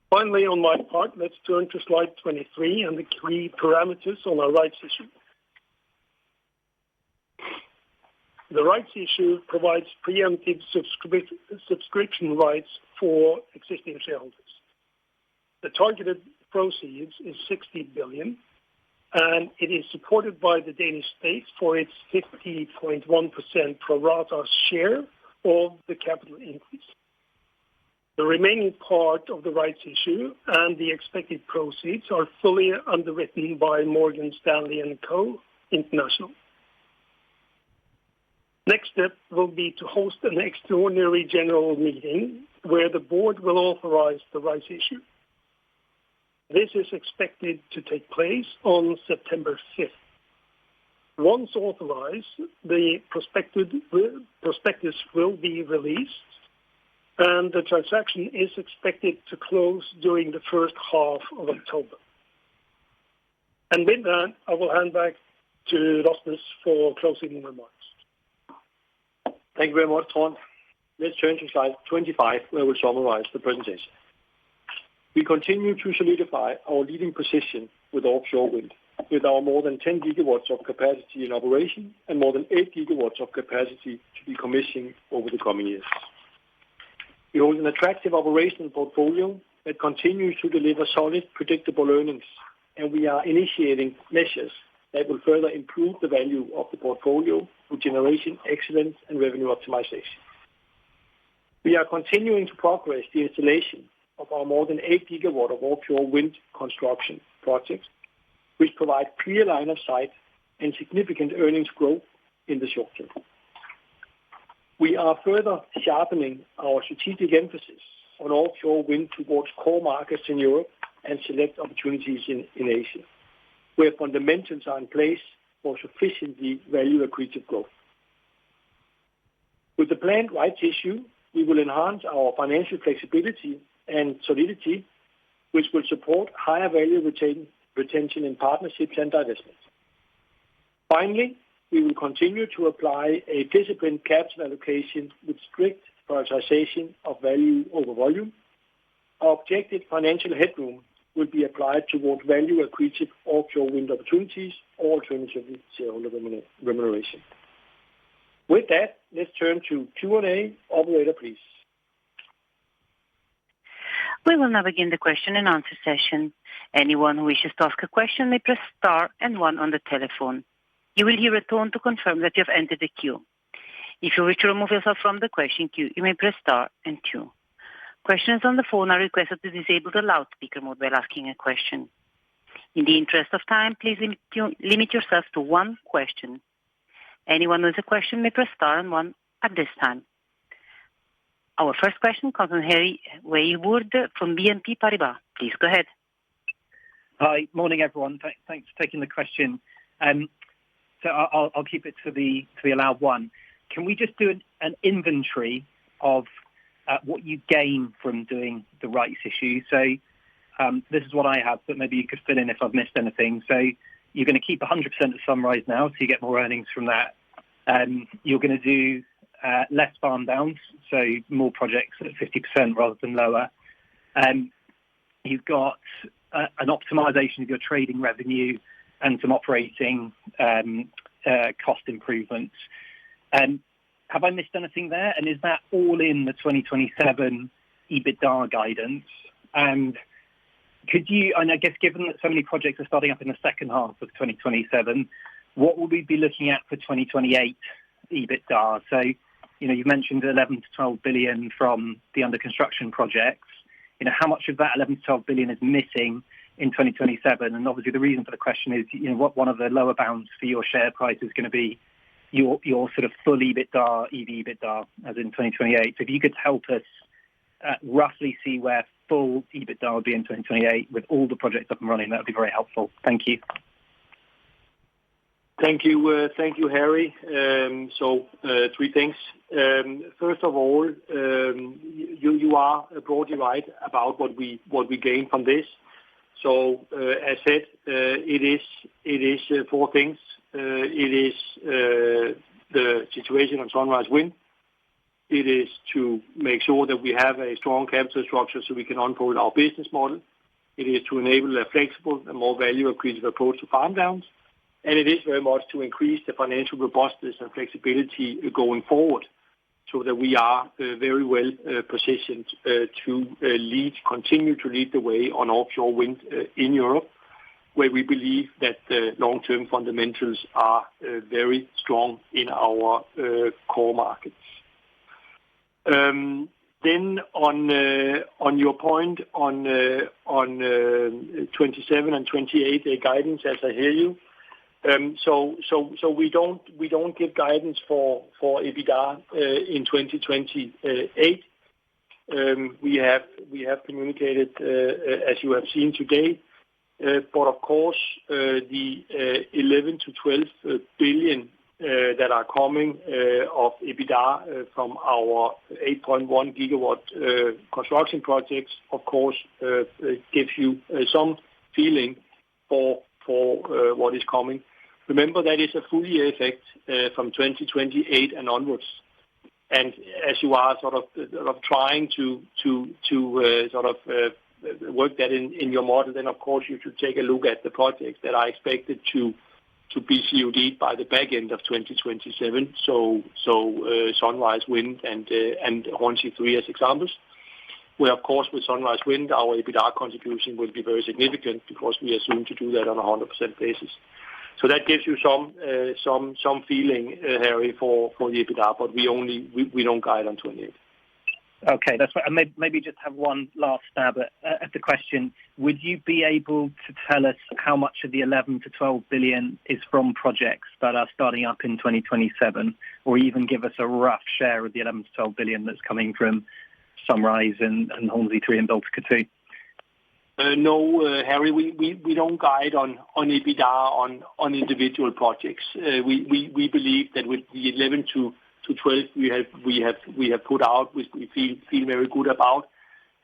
Finally, on my part, let's turn to slide 23 and the key parameters on our rights issue. The rights issue provides preemptive subscription rights for existing shareholders. The targeted proceeds is 60 billion, and it is supported by the Danish state for its 50.1% pro rata share of the capital increase. The remaining part of the rights issue and the expected proceeds are fully underwritten by Morgan Stanley & Co. International. Next step will be to host an extraordinary general meeting where the board will authorize the rights issue. This is expected to take place on September 5th. Once authorized, the prospectus will be released, and the transaction is expected to close during the first half of October. And with that, I will hand back to Rasmus for closing remarks. Thank you very much, Trond. Let's turn to slide 25, where we'll summarize the presentation. We continue to solidify our leading position with offshore wind, with our more than 10 gigawatts of capacity in operation and more than 8 gigawatts of capacity to be commissioned over the coming years. We hold an attractive operational portfolio that continues to deliver solid, predictable earnings, and we are initiating measures that will further improve the value of the portfolio through generation excellence and revenue optimization. We are continuing to progress the installation of our more than 8 gigawatt of offshore wind construction projects, which provide clear line of sight and significant earnings growth in the short term. We are further sharpening our strategic emphasis on offshore wind towards core markets in Europe and select opportunities in Asia, where fundamentals are in place for sufficiently value-accretive growth. With the planned rights issue, we will enhance our financial flexibility and solidity, which will support higher value retention in partnerships and divestments. Finally, we will continue to apply a disciplined capital allocation with strict prioritization of value over volume. Our objective financial headroom will be applied toward value-accretive offshore wind opportunities or alternatively shareholder remuneration. With that, let's turn to Q&A. Operator, please. We will now begin the question and answer session. Anyone who wishes to ask a question may press star and 1 on the telephone. You will hear a tone to confirm that you have entered the queue. If you wish to remove yourself from the question queue, you may press star and 2. Questioners on the phone are requested to disable the loudspeaker mode while asking a question. In the interest of time, please limit yourself to 1 question. Anyone with a question may press star and 1 at this time. Our first question comes from Harry Wayward from BNP Paribas. Please go ahead. Hi, morning everyone. Thanks for taking the question. So I'll keep it to the allowed 1. Can we just do an inventory of what you gain from doing the rights issue? So this is what I have, but maybe you could fill in if I've missed anything. So you're going to keep 100% of Sunrise now, so you get more earnings from that. You're going to do less farm downs, so more projects at 50% rather than lower. You've got an optimization of your trading revenue and some operating cost improvements. Have I missed anything there? And is that all in the 2027 EBITDA guidance? And could you, and I guess given that so many projects are starting up in the second half of 2027, what will we be looking at for 2028 EBITDA? So, you've mentioned 11 to 12 billion from the under construction projects. How much of that 11 to 12 billion is missing in 2027? And obviously the reason for the question is, what one of the lower bounds for your share price is going to be your sort of full EBITDA, EV/EBITDA, as in 2028. So if you could help us roughly see where full EBITDA would be in 2028 with all the projects up and running, that would be very helpful. Thank you. Thank you, Harry. So 3 things. First of all, you are broadly right about what we gain from this. So as said, it is 4 things. It is the situation on Sunrise Wind. It is to make sure that we have a strong capital structure so we can unfold our business model. It is to enable a flexible and more value-accretive approach to farm downs. And it is very much to increase the financial robustness and flexibility going forward so that we are very well positioned to continue to lead the way on offshore wind in Europe, where we believe that the long-term fundamentals are very strong in our core markets. Then on your point on 27 and 28 guidance, as I hear you, so we don't give guidance for EBITDA in 2028. We have communicated as you have seen today, but of course the 11 to 12 billion that are coming of EBITDA from our 8.1 gigawatt construction projects, of course, gives you some feeling for what is coming. Remember, that is a full year effect from 2028 and onwards. And as you are sort of trying to work that in your model, then of course you should take a look at the projects that are expected to be COD'd by the back end of 2027. So Sunrise Wind and Hornsea 3 as examples. Where of course with Sunrise Wind our EBITDA contribution will be very significant because we assume to do that on a 100% basis. So that gives you some feeling, Harry, for the EBITDA, but we don't guide on 28. Okay, that's right. Maybe just have one last stab at the question. Would you be able to tell us how much of the 11 to 12 billion is from projects that are starting up in 2027, or even give us a rough share of the 11 to 12 billion that's coming from Sunrise and Hornsea 3 and Baltica 2? No, Harry, we don't guide on EBITDA on individual projects. We believe that with the 11 to 12 we have put out, which we feel very good about.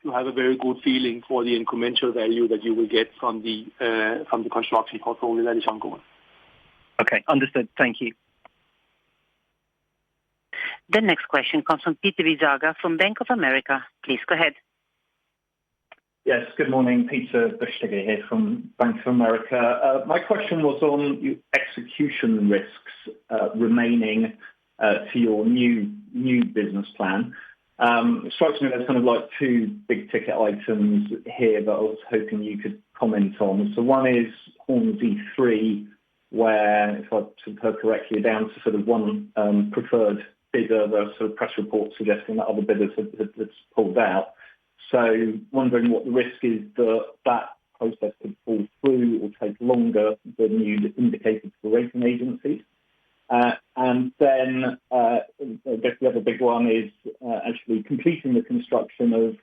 You have a very good feeling for the incremental value that you will get from the construction portfolio that is ongoing. Okay, understood. Thank you. The next question comes from Peter Bizaga from Bank of America. Please go ahead. Yes, good morning. Peter Bizaga here from Bank of America. My question was on execution risks remaining to your new business plan. It strikes me there's kind of like two big ticket items here that I was hoping you could comment on. So one is Hornsea 3, where, if I heard correctly, down to sort of one preferred bidder. There are sort of press reports suggesting that other bidders have pulled out. So wondering what the risk is that process could fall through or take longer than you'd indicated for rating agencies. And then I guess the other big one is actually completing the construction of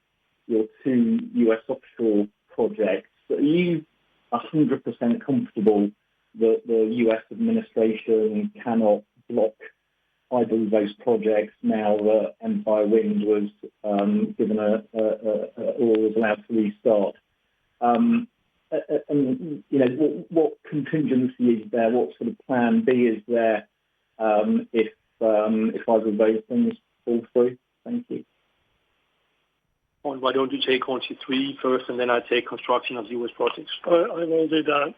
your two US offshore projects. Are you 100% comfortable that the US administration cannot block either of those projects now that Empire Wind was given or was allowed to restart? And what contingency is there? What sort of plan B is there if either of those things fall through? Thank you. Why don't you take Hornsea 3 first, and then I take construction of US projects? I will do that.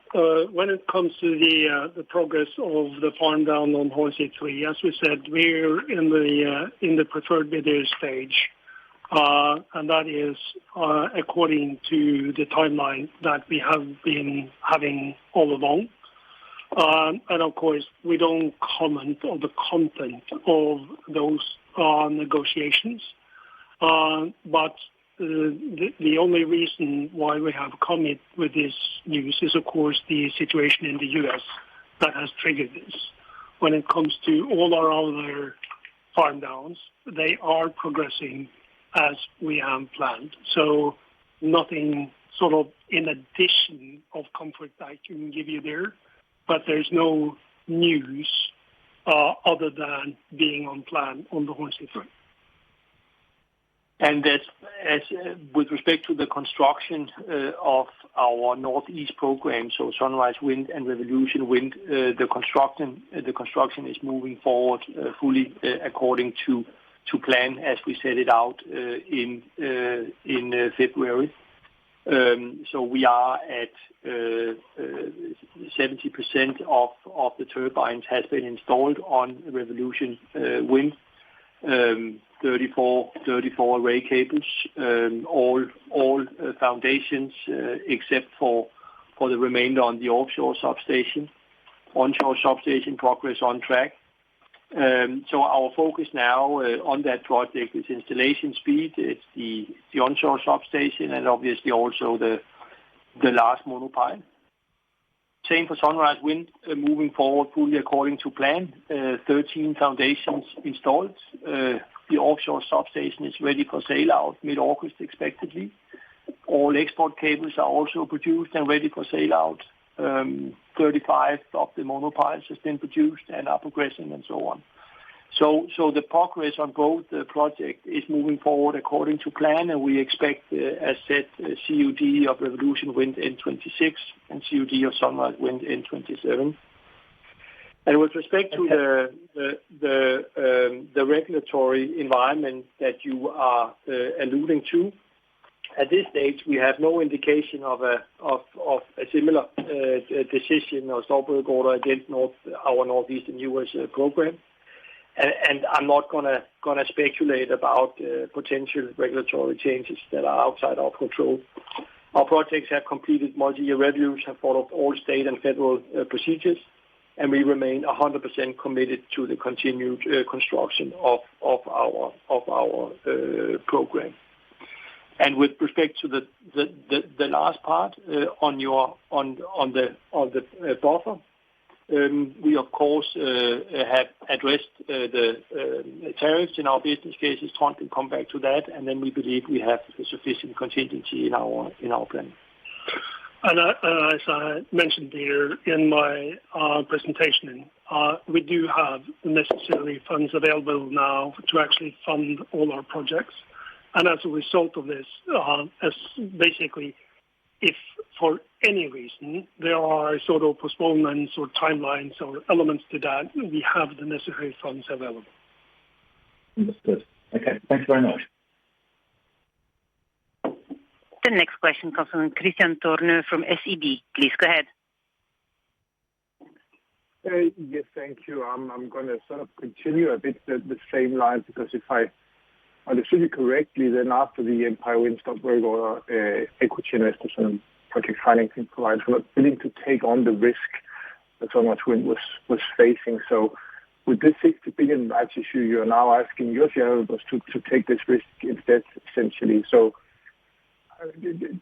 When it comes to the progress of the farm down on Hornsea 3, as we said, we're in the preferred bidder stage, and that is according to the timeline that we have been having all along. And of course, we don't comment on the content of those negotiations. But the only reason why we have come with this news is, of course, the situation in the U.S. that has triggered this. When it comes to all our other farm downs, they are progressing as we have planned. So nothing sort of in addition of comfort I can give you there, but there's no news other than being on plan on the Hornsea 3. And as with respect to the construction of our Northeast program, so Sunrise Wind and Revolution Wind, the construction is moving forward fully according to plan as we set it out in February. So we are at 70% of the turbines has been installed on Revolution Wind. 34 array cables, all foundations except for the remainder on the offshore substation. Onshore substation progress on track. So our focus now on that project is installation speed. It's the onshore substation and obviously also the last monopile. Same for Sunrise Wind, moving forward fully according to plan. 13 foundations installed. The offshore substation is ready for sail out mid-August expectedly. All export cables are also produced and ready for sail out. 35 of the monopiles has been produced and are progressing and so on. So the progress on both project is moving forward according to plan, and we expect, as said, COD of Revolution Wind in 26 and COD of Sunrise Wind in 27. And with respect to the regulatory environment that you are alluding to, at this stage we have no indication of a similar decision or stop-work order against our northeastern U.S. program. And I'm not gonna speculate about potential regulatory changes that are outside our control. Our projects have completed multi-year reviews, have followed all state and federal procedures, and we remain 100% committed to the continued construction of our program. And with respect to the last part on the buffer. We, of course, have addressed the tariffs in our business cases. Trond will come back to that, and then we believe we have sufficient contingency in our plan. And as I mentioned here in my presentation, we do have the necessary funds available now to actually fund all our projects. And as a result of this, as basically, if for any reason there are sort of postponements or timelines or elements to that, we have the necessary funds available. Understood. Okay, thanks very much. The next question comes from Christian Tornø from SEB. Please go ahead. Yes, thank you. I'm going to sort of continue a bit the same line, because if I understood you correctly, then after the Empire Wind stop-work order, equity investors and project financing providers were not willing to take on the risk that Sunrise Wind was facing. So with this 60 billion rights issue, you're now asking your shareholders to take this risk instead, essentially. So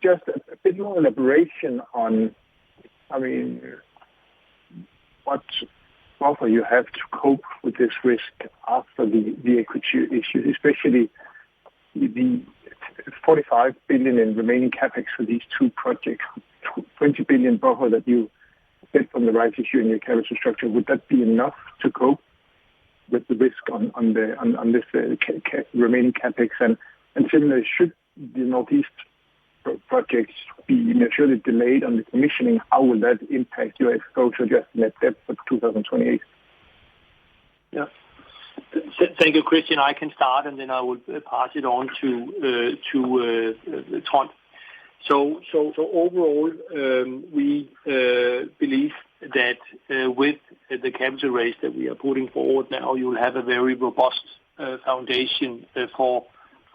just a bit more elaboration on, what buffer you have to cope with this risk after the equity issue, especially the 45 billion in remaining capex for these two projects, 20 billion buffer that you get from the rights issue in your capital structure. Would that be enough to cope with the risk on this remaining capex? And similarly, should the Northeast projects be materially delayed on the commissioning, how will that impact your exposure just net debt for 2028? Yeah. Thank you, Christian. I can start, and then I will pass it on to Trond. So overall, we believe that with the capital raise that we are putting forward now, you will have a very robust foundation for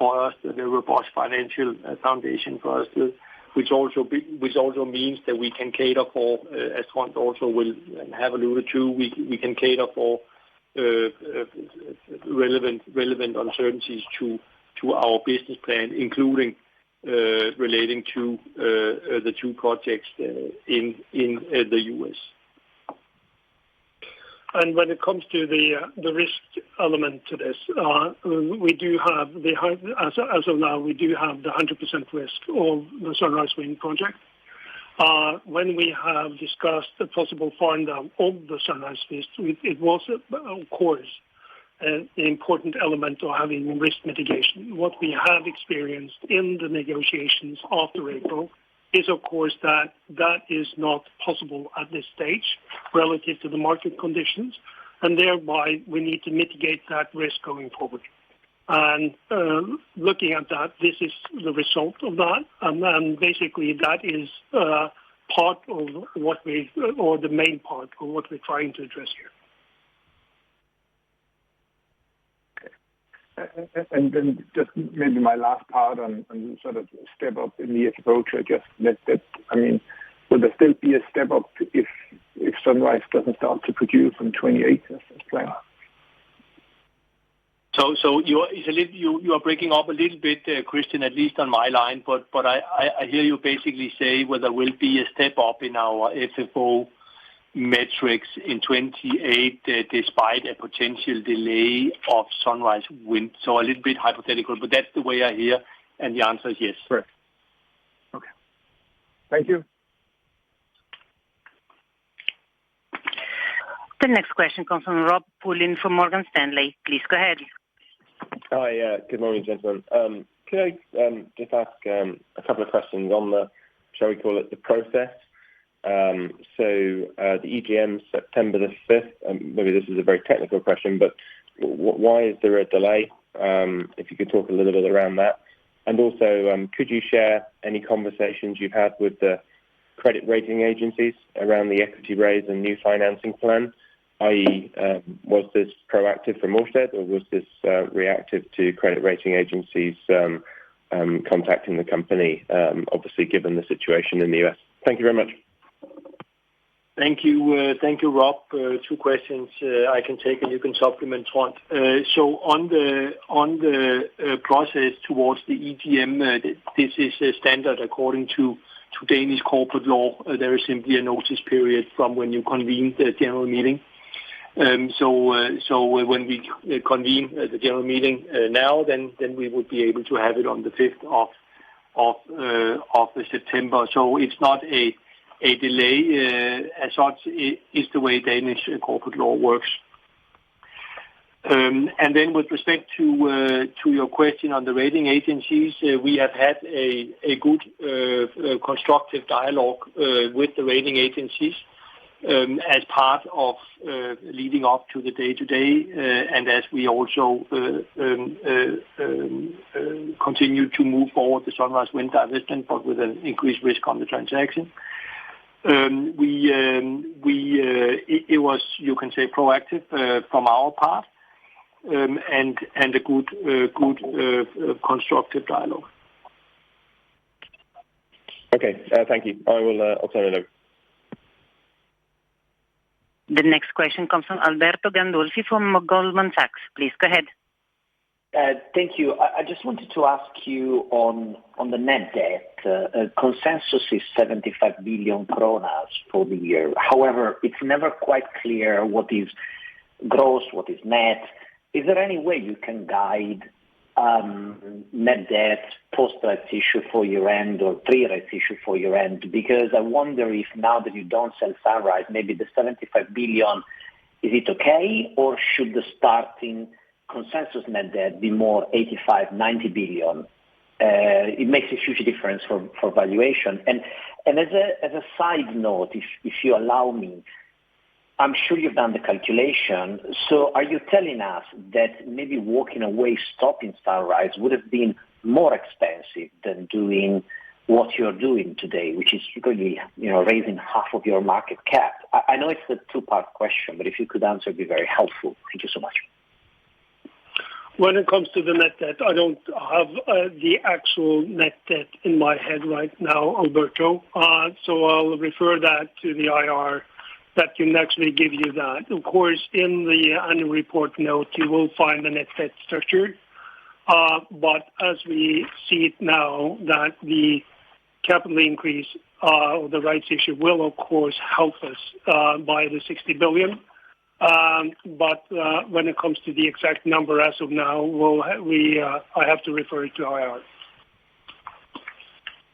us, a very robust financial foundation for us, which also means that we can cater for, as Trond also will have alluded to, we can cater for relevant uncertainties to our business plan, including relating to the two projects in the U.S. And when it comes to the risk element to this, we do have as of now we do have the 100% risk of the Sunrise Wind project. When we have discussed the possible farm down of the Sunrise Wind, it was of course an important element of having risk mitigation. What we have experienced in the negotiations after April is, of course, that is not possible at this stage relative to the market conditions, and thereby we need to mitigate that risk going forward. And looking at that, this is the result of that, and basically that is part of what or the main part of what we're trying to address here. And then just maybe my last part on sort of step up in the FFO to adjust net debt. I mean, will there still be a step up if Sunrise doesn't start to produce in 28 as planned? So you are breaking up a little bit, Christian, at least on my line. But I hear you basically say whether there will be a step up in our FFO metrics in 28 despite a potential delay of Sunrise Wind. So a little bit hypothetical, but that's the way I hear, and the answer is yes. Correct. Okay. Thank you. The next question comes from Rob Pulleyn from Morgan Stanley. Please go ahead. Hi, good morning, gentlemen. Could I just ask a couple of questions on the, shall we call it, the process? The EGM September the 5th, maybe this is a very technical question, but why is there a delay? If you could talk a little bit around that. And also, could you share any conversations you've had with the credit rating agencies around the equity raise and new financing plan? I.e., was this proactive from orsted, or was this reactive to credit rating agencies contacting the company, obviously given the situation in the US? Thank you very much. Thank you, Rob. Two questions I can take, and you can supplement, Trond. So on the process towards the EGM, this is standard according to Danish corporate law. There is simply a notice period from when you convene the general meeting. So when we convene the general meeting now, then we would be able to have it on the 5th of September. So it's not a delay as such. Is the way Danish corporate law works. And then with respect to your question on the rating agencies, we have had a good constructive dialogue with the rating agencies as part of leading up to the day-to-day, and as we also continue to move forward the Sunrise Wind divestment, but with an increased risk on the transaction. It was, you can say, proactive from our part, and a good constructive dialogue. Okay, thank you. I'll turn it over. The next question comes from Alberto Gandolfi from Goldman Sachs. Please go ahead. Thank you. I just wanted to ask you on the net debt. Consensus is 75 billion kroner for the year. However, it's never quite clear what is gross, what is net. Is there any way you can guide net debt post-rights issue for year-end or pre-rights issue for year-end? Because I wonder if now that you don't sell Sunrise, maybe the 75 billion, is it okay? Or should the starting consensus net debt be more 85, 90 billion? It makes a huge difference for valuation. And as a side note, if you allow me, I'm sure you've done the calculation. So are you telling us that maybe walking away, stopping Sunrise would have been more expensive than doing what you're doing today, which is really, raising half of your market cap? I know it's a two-part question, but if you could answer, it'd be very helpful. Thank you so much. When it comes to the net debt, I don't have the actual net debt in my head right now, Alberto. So I'll refer that to the IR that can actually give you that. Of course, in the annual report note, you will find the net debt structure. But as we see it now, that the capital increase or the rights issue will, of course, help us by the 60 billion. But when it comes to the exact number as of now, I have to refer it to IR.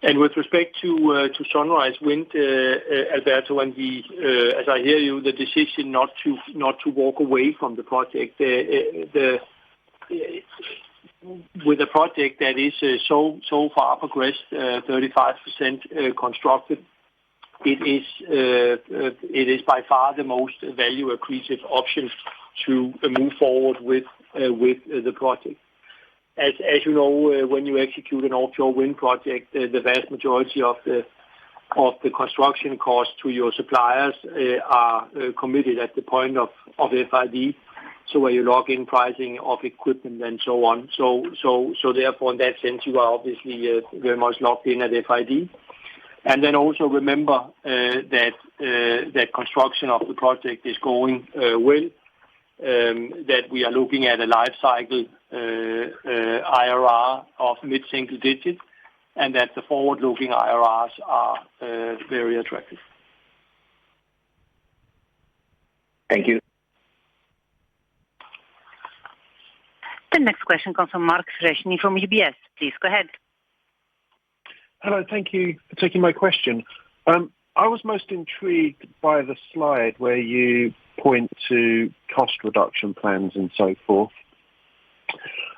And with respect to Sunrise Wind, Alberto, and as I hear you, the decision not to walk away from the project, with a project that is so far progressed, 35% constructed, it is by far the most value accretive option to move forward with the project. As you know, when you execute an offshore wind project, the vast majority of the construction costs to your suppliers are committed at the point of FID. so where you lock in pricing of equipment and so on. So therefore, in that sense, you are obviously very much locked in at FID. And then also remember that construction of the project is going well, that we are looking at a life cycle IRR of mid-single digit, and that the forward-looking IRRs are very attractive. Thank you. The next question comes from Mark Freshney from UBS. Please go ahead. Hello, thank you for taking my question. I was most intrigued by the slide where you point to cost reduction plans and so forth.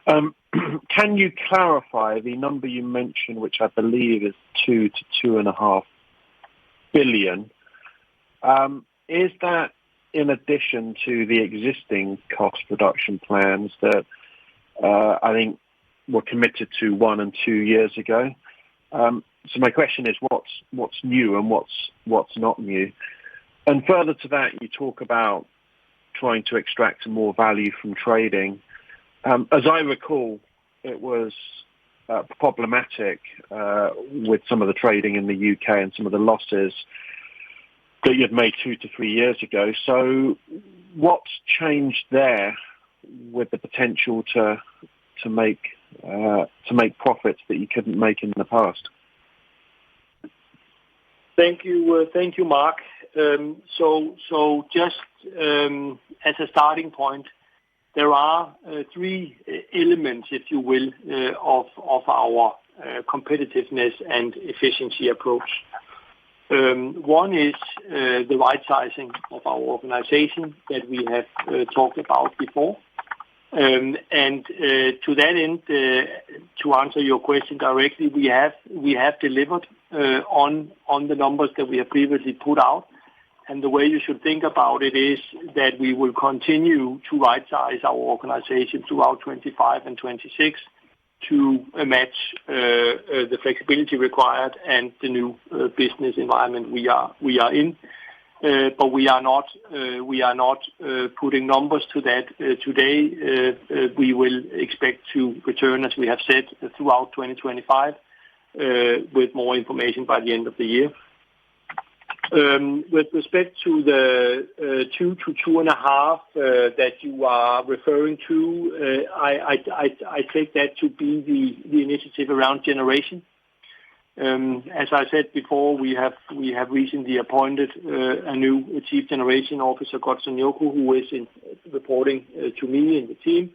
Can you clarify the number you mentioned, which I believe is 2 to 2.5 billion? Is that in addition to the existing cost reduction plans that I think were committed to 1 and 2 years ago? So my question is, what's new and what's not new? And further to that, you talk about trying to extract more value from trading. As I recall, it was problematic with some of the trading in the UK and some of the losses that you'd made 2 to 3 years ago. So what's changed there with the potential to make profits that you couldn't make in the past? Thank you, Mark. So just as a starting point, there are 3 elements, if you will, of our competitiveness and efficiency approach. One is the right sizing of our organization that we have talked about before. And to that end, to answer your question directly, we have delivered on the numbers that we have previously put out. And the way you should think about it is that we will continue to right-size our organization throughout 25 and 26 to match the flexibility required and the new business environment we are in. But we are not putting numbers to that today. We will expect to return, as we have said, throughout 2025 with more information by the end of the year. With respect to the 2 to 2.5 that you are referring to, I take that to be the initiative around generation. As I said before, we have recently appointed a new Chief Generation Officer, Godson Yoku, who is reporting to me and the team.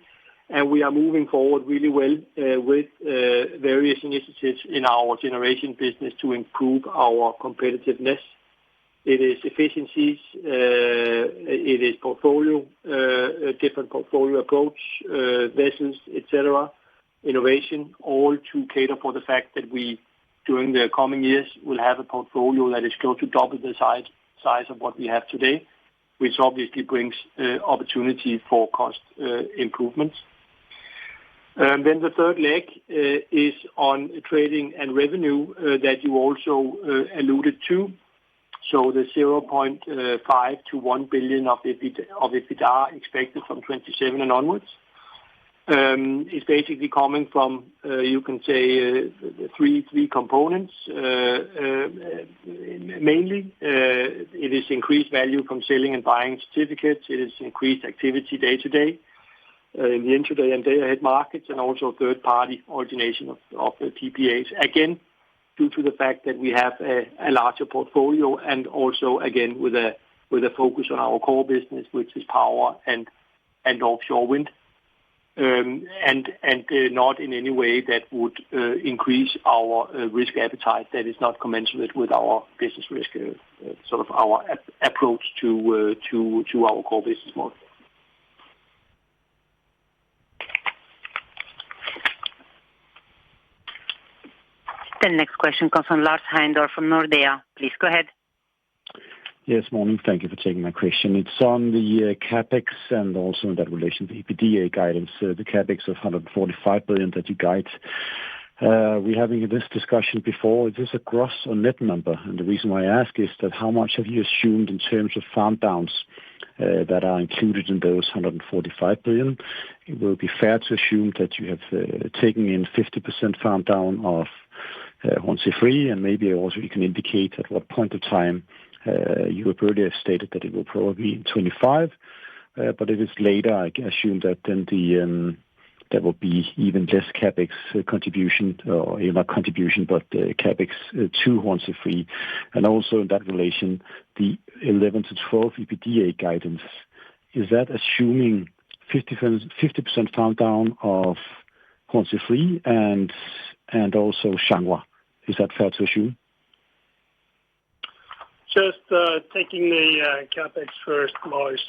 And we are moving forward really well with various initiatives in our generation business to improve our competitiveness. It is efficiencies, it is portfolio, different portfolio approach, vessels, etc., innovation, all to cater for the fact that we, during the coming years, will have a portfolio that is close to double the size of what we have today, which obviously brings opportunity for cost improvements. Then the third leg is on trading and revenue that you also alluded to. So the 0.5 to 1 billion of EBITDA expected from 27 and onwards is basically coming from, you can say, three components. Mainly, it is increased value from selling and buying certificates. It is increased activity day to day in the intraday and day-ahead markets, and also third-party origination of the PPAs. Again, due to the fact that we have a larger portfolio, and also again with a focus on our core business, which is power and offshore wind, and not in any way that would increase our risk appetite. That is not commensurate with our business risk, sort of our approach to our core business model. The next question comes from Lars Heindorff from Nordea. Please go ahead. Yes, morning. Thank you for taking my question. It's on the CapEx and also in that relation to EBITDA guidance, the CapEx of 145 billion that you guide. we're having this discussion before. Is this a gross or net number? And the reason why I ask is that how much have you assumed in terms of farm downs that are included in those 145 billion? It will be fair to assume that you have taken in 50% farm down of Hornsea 3, and maybe also you can indicate at what point of time you have earlier stated that it will probably be in 25. But if it's later, I assume that then there will be even less capex contribution, or not contribution, but capex to Hornsea 3. And also in that relation, the 11 to 12 EBITDA guidance, is that assuming 50% farm down of Hornsea 3 and also Changhua? Is that fair to assume? Just taking the capex first, Lars.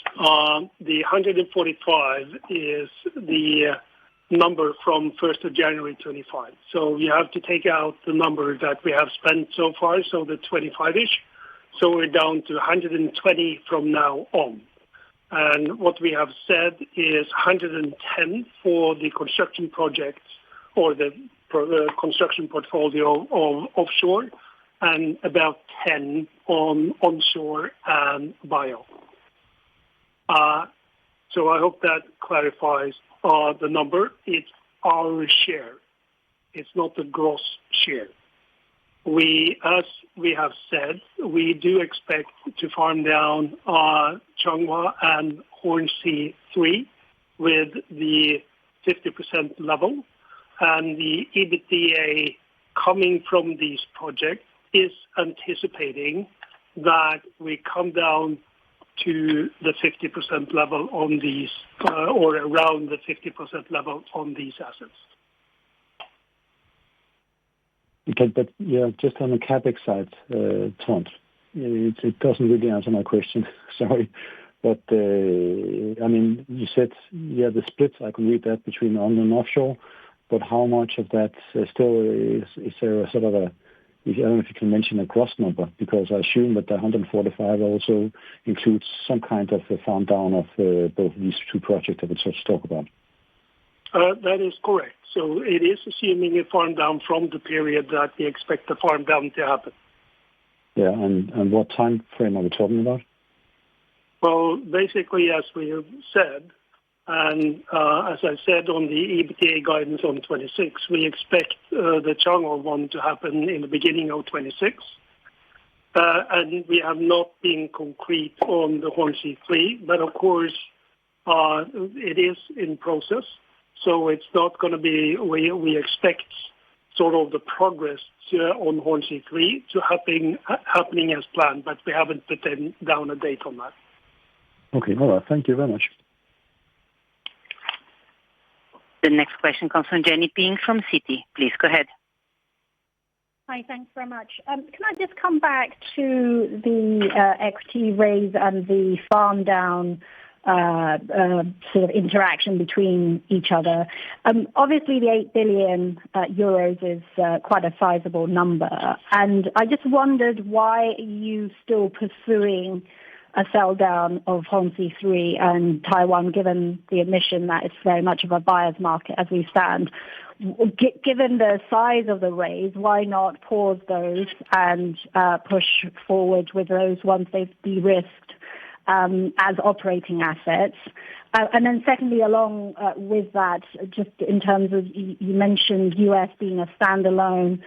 The 145 is the number from 1st of January 25. So you have to take out the number that we have spent so far, so the 25-ish. So we're down to 120 from now on. And what we have said is 110 for the construction projects or the construction portfolio of offshore, and about 10 on onshore and bio. So I hope that clarifies the number. It's our share. It's not the gross share. As we have said, we do expect to farm down Changhua and Hornsea 3 with the 50% level. And the EBITDA coming from these projects is anticipating that we come down to the 50% level on these, or around the 50% level on these assets. Okay, but yeah, just on the capex side, Trond, it doesn't really answer my question. Sorry. But, I mean, you said, yeah, the splits, I can read that between on and offshore, but how much of that still is there a sort of a, I don't know if you can mention a gross number, because I assume that the 145 also includes some kind of a farm down of both these two projects that we just talked about. That is correct. So it is assuming a farm down from the period that we expect the farm down to happen. Yeah, and what time frame are we talking about? Well, basically, as we have said, and as I said on the EBITDA guidance on 26, we expect the Changhua one to happen in the beginning of 26. And we have not been concrete on the Hornsea 3, but of course, it is in process. So it's not going to be, we expect sort of the progress on Hornsea 3 to happening as planned, but we haven't put down a date on that. Okay, all right. Thank you very much. The next question comes from Jenny Ping from Citi. Please go ahead. Hi, thanks very much. Can I just come back to the equity raise and the farm down sort of interaction between each other? Obviously, the 8 billion euros is quite a sizable number. And I just wondered, why are you still pursuing a sell down of Hornsea 3 and Taiwan, given the admission that it's very much of a buyer's market as we stand? Given the size of the raise, why not pause those and push forward with those once they've de-risked as operating assets? And then secondly, along with that, just in terms of, you mentioned US being a standalone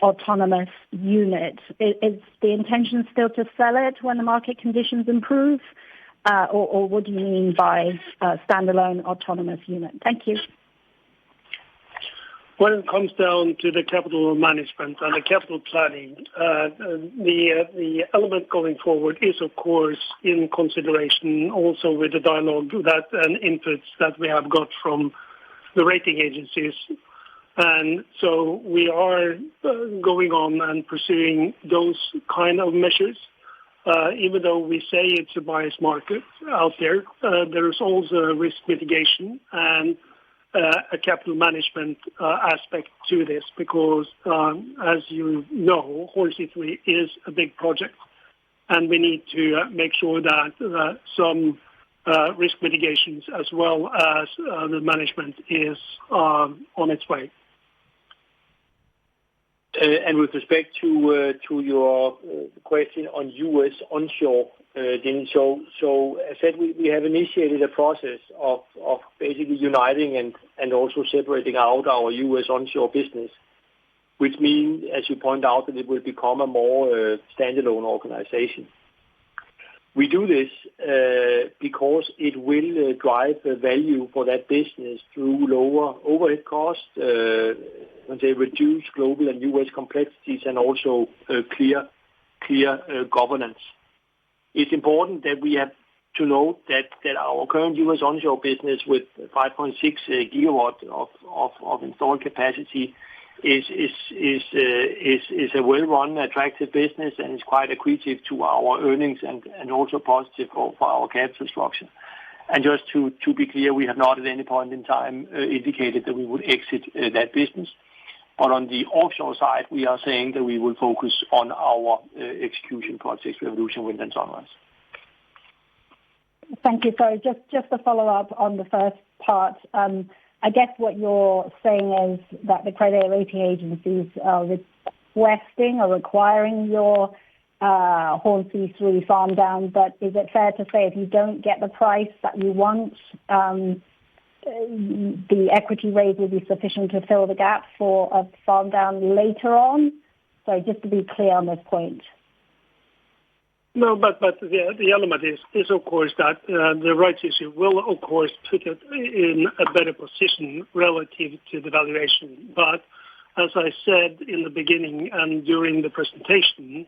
autonomous unit. Is the intention still to sell it when the market conditions improve? Or what do you mean by standalone autonomous unit? Thank you. When it comes down to the capital management and the capital planning, the element going forward is, of course, in consideration also with the dialogue that and inputs that we have got from the rating agencies. And so we are going on and pursuing those kind of measures. Even though we say it's a biased market out there, there's also a risk mitigation and a capital management aspect to this, because as you know, Hornsea 3 is a big project, and we need to make sure that some risk mitigations as well as the management is on its way. And with respect to your question on U.S. onshore, Dennis, so as I said, we have initiated a process of basically uniting and also separating out our U.S. onshore business, which means, as you point out, that it will become a more standalone organization. We do this because it will drive value for that business through lower overhead costs, reduce global and U.S. complexities, and also clear governance. It's important that we have to note that our current U.S. onshore business with 5.6 gigawatt of installed capacity is a well-run, attractive business, and is quite accretive to our earnings and also positive for our capital structure. And just to be clear, we have not at any point in time indicated that we would exit that business. But on the offshore side, we are saying that we will focus on our execution projects, Revolution Wind and Sunrise. Thank you. Sorry, just to follow up on the first part. I guess what you're saying is that the credit rating agencies are requesting or requiring your Hornsea 3 farm down, but is it fair to say if you don't get the price that you want, the equity raise will be sufficient to fill the gap for a farm down later on? So just to be clear on this point. No, but the element is of course that the rights issue will of course put it in a better position relative to the valuation. But as I said in the beginning and during the presentation,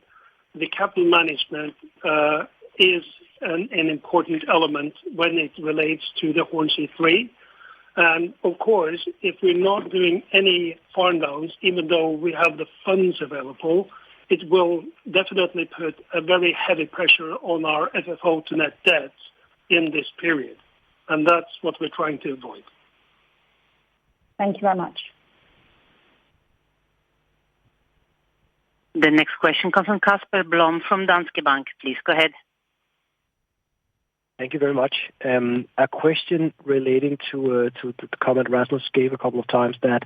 the capital management is an important element when it relates to the Hornsea 3. And of course, if we're not doing any farm downs, even though we have the funds available, it will definitely put a very heavy pressure on our FFO to net debt in this period. And that's what we're trying to avoid. Thank you very much. The next question comes from Casper Blom from Danske Bank. Please go ahead. Thank you very much. A question relating to the comment Rasmus gave a couple of times, that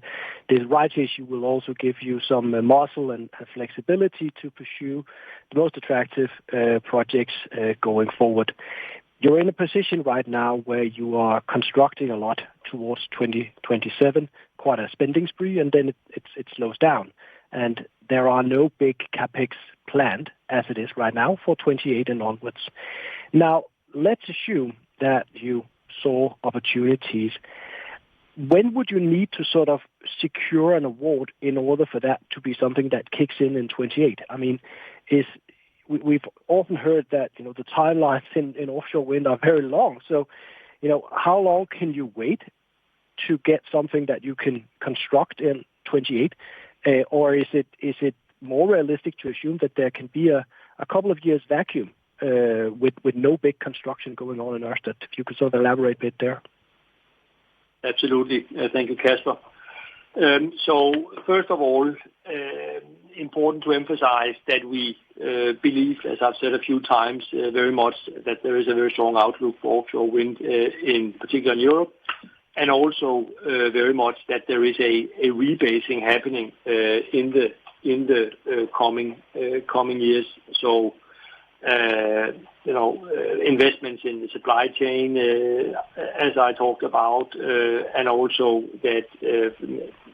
this rights issue will also give you some muscle and flexibility to pursue the most attractive projects going forward. You're in a position right now where you are constructing a lot towards 2027, quite a spending spree, and then it slows down. And there are no big capex planned as it is right now for 28 and onwards. Now, let's assume that you saw opportunities. When would you need to sort of secure an award in order for that to be something that kicks in 28? I mean, we've often heard that, the timelines in offshore wind are very long. So, how long can you wait to get something that you can construct in 28? Or is it more realistic to assume that there can be a couple of years vacuum with no big construction going on in Orsted? If you could sort of elaborate a bit there. Absolutely. Thank you, Casper. So first of all, important to emphasize that we believe, as I've said a few times, very much that there is a very strong outlook for offshore wind, in particular in Europe, and also very much that there is a rebasing happening in the coming years. So investments in the supply chain, as I talked about, and also that,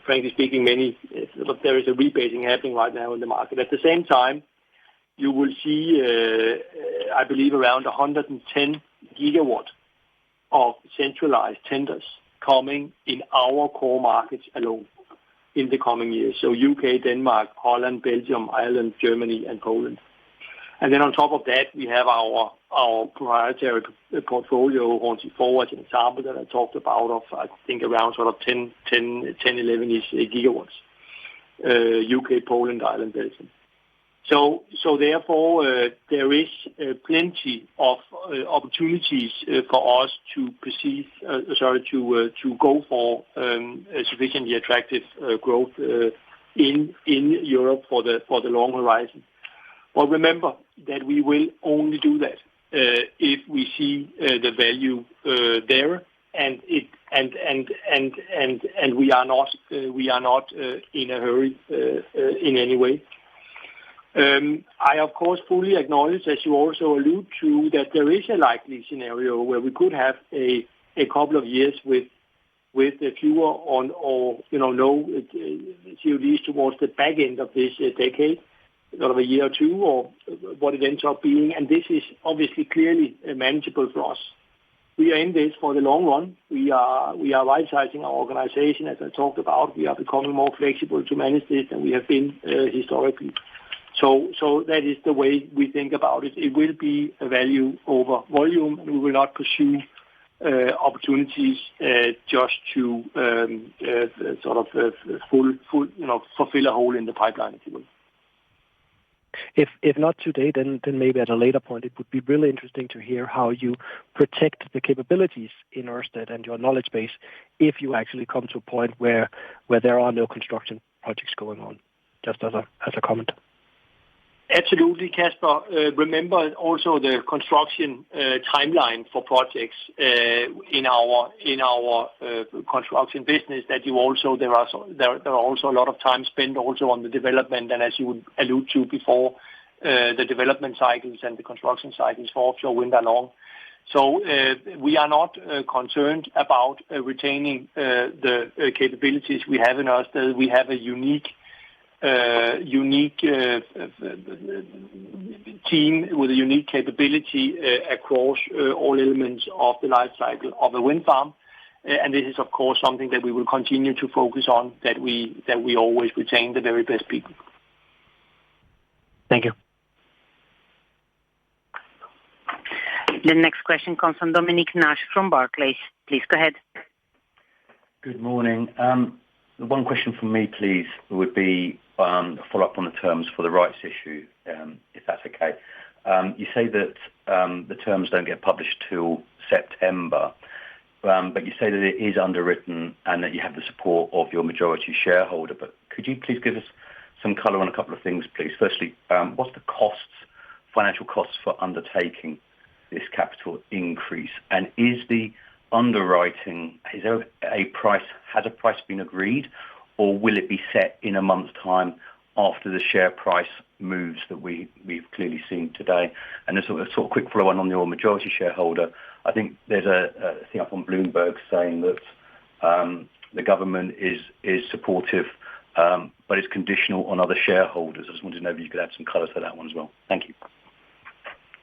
frankly speaking, there is a rebasing happening right now in the market. At the same time, you will see, I believe, around 110 gigawatt of centralized tenders coming in our core markets alone in the coming years. So UK, Denmark, Holland, Belgium, Ireland, Germany, and Poland. And then on top of that, we have our proprietary portfolio, Hornsea 4 as an example that I talked about, of I think around sort of 11-ish gigawatts. UK, Poland, Ireland, Belgium. So therefore, there is plenty of opportunities for us to go for sufficiently attractive growth in Europe for the long horizon. But remember that we will only do that if we see the value there, and it we are not in a hurry in any way. I, of course, fully acknowledge, as you also allude to, that there is a likely scenario where we could have a couple of years with fewer or no CODs towards the back end of this decade, sort of a year or two, or what it ends up being. And this is obviously clearly manageable for us. We are in this for the long run. We are right-sizing our organization, as I talked about. We are becoming more flexible to manage this than we have been historically. So that is the way we think about it. It will be a value over volume, and we will not pursue opportunities just to fulfill a hole in the pipeline, if you will. If not today, then maybe at a later point, it would be really interesting to hear how you protect the capabilities in Ørsted and your knowledge base if you actually come to a point where there are no construction projects going on, just as a comment. Absolutely, Casper. Remember also the construction timeline for projects in our construction business. That there are also a lot of time spent also on the development, and as you would allude to before, the development cycles and the construction cycles for offshore wind are long. So we are not concerned about retaining the capabilities we have in Ørsted. We have a unique team with a unique capability across all elements of the life cycle of a wind farm, and this is of course something that we will continue to focus on. That we always retain the very best people. Thank you. The next question comes from Dominic Nash from Barclays. Please go ahead. Good morning. The one question from me, please, would be a follow-up on the terms for the rights issue, if that's okay. You say that the terms don't get published till September, but you say that it is underwritten and that you have the support of your majority shareholder. But could you please give us some colour on a couple of things, please? Firstly, what's the financial costs for undertaking this capital increase? And is the underwriting, has a price been agreed, or will it be set in a month's time after the share price moves that we've clearly seen today? And a sort of quick follow-on on your majority shareholder. I think there's a thing up on Bloomberg saying that the government is supportive, but it's conditional on other shareholders. I just wanted to know if you could add some colour to that one as well. Thank you.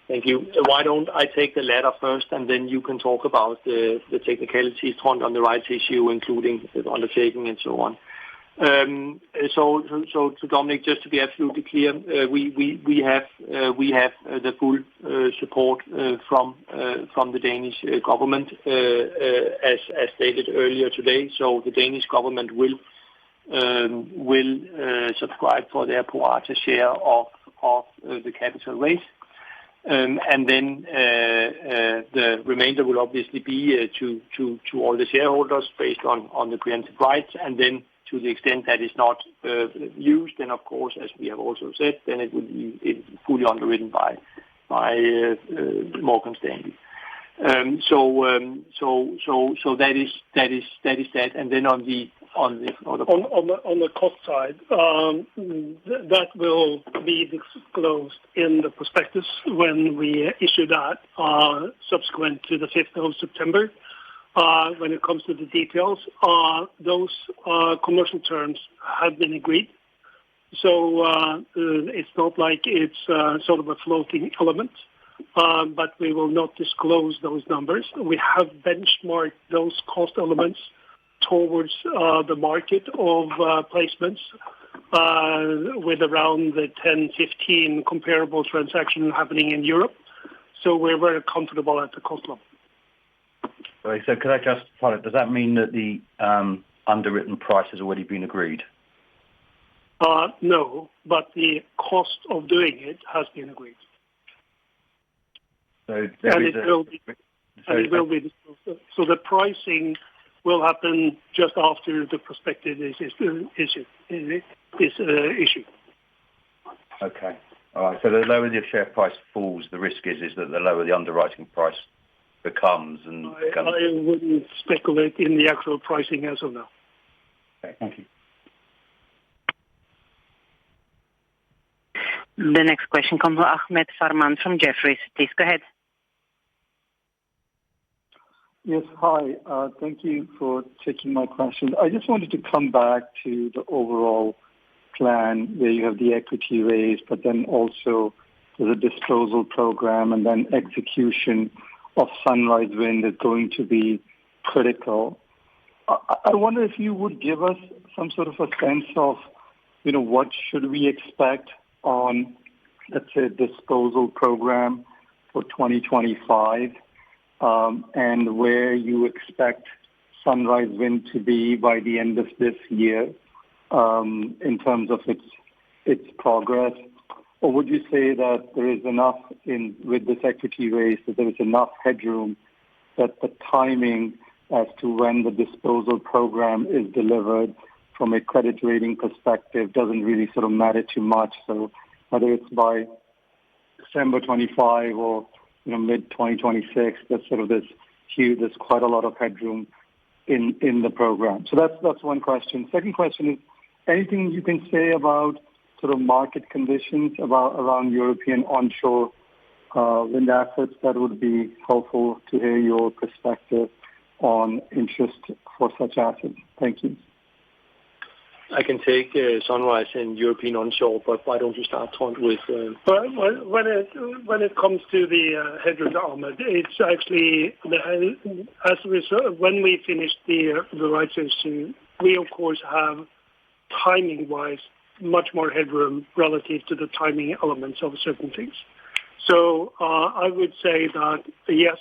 Thank you. Why don't I take the latter first, and then you can talk about the technicalities on the rights issue, including the undertaking and so on. So to Dominic, just to be absolutely clear, we have the full support from the Danish government, as stated earlier today. So the Danish government will subscribe for their pro rata share of the capital raise. And then the remainder will obviously be to all the shareholders based on the preemptive rights, and then to the extent that is not used, then of course, as we have also said, then it will be fully underwritten by Morgan Stanley. So that is that, and then on the cost side, that will be disclosed in the prospectus when we issue that subsequent to the 5th of September. When it comes to the details, those commercial terms have been agreed. So it's not like it's sort of a floating element, but we will not disclose those numbers. We have benchmarked those cost elements towards the market of placements with around the 10-15 comparable transactions happening in Europe. So we're very comfortable at the cost level. Sorry, so could I just follow? Does that mean that the underwritten price has already been agreed? No, but the cost of doing it has been agreed. So it will be disclosed. So the pricing will happen just after the prospectus is issued. Okay. All right. So the lower the share price falls, the risk is that the lower the underwriting price becomes. And I wouldn't speculate in the actual pricing as of now. Okay, thank you. The next question comes from Ahmed Farman from Jefferies. Please go ahead. Yes, hi. Thank you for taking my question. I just wanted to come back to the overall plan where you have the equity raise, but then also the disposal program and then execution of Sunrise Wind is going to be critical. I wonder if you would give us some sort of a sense of, what should we expect on, let's say, disposal program for 2025, and where you expect Sunrise Wind to be by the end of this year in terms of its progress? Or would you say that there is enough with this equity raise, that there is enough headroom that the timing as to when the disposal program is delivered from a credit rating perspective doesn't really sort of matter too much? So whether it's by December 25 or mid-2026, there's quite a lot of headroom in the program. So that's one question. Second question is, anything you can say about sort of market conditions around European onshore wind assets? That would be helpful to hear your perspective on interest for such assets. Thank you. I can take Sunrise and European onshore, but why don't you start, Trond, with... When it comes to the headroom, Ahmed, it's actually, as a result, when we finish the rights issue, we, of course, have timing-wise much more headroom relative to the timing elements of certain things. So I would say that, yes,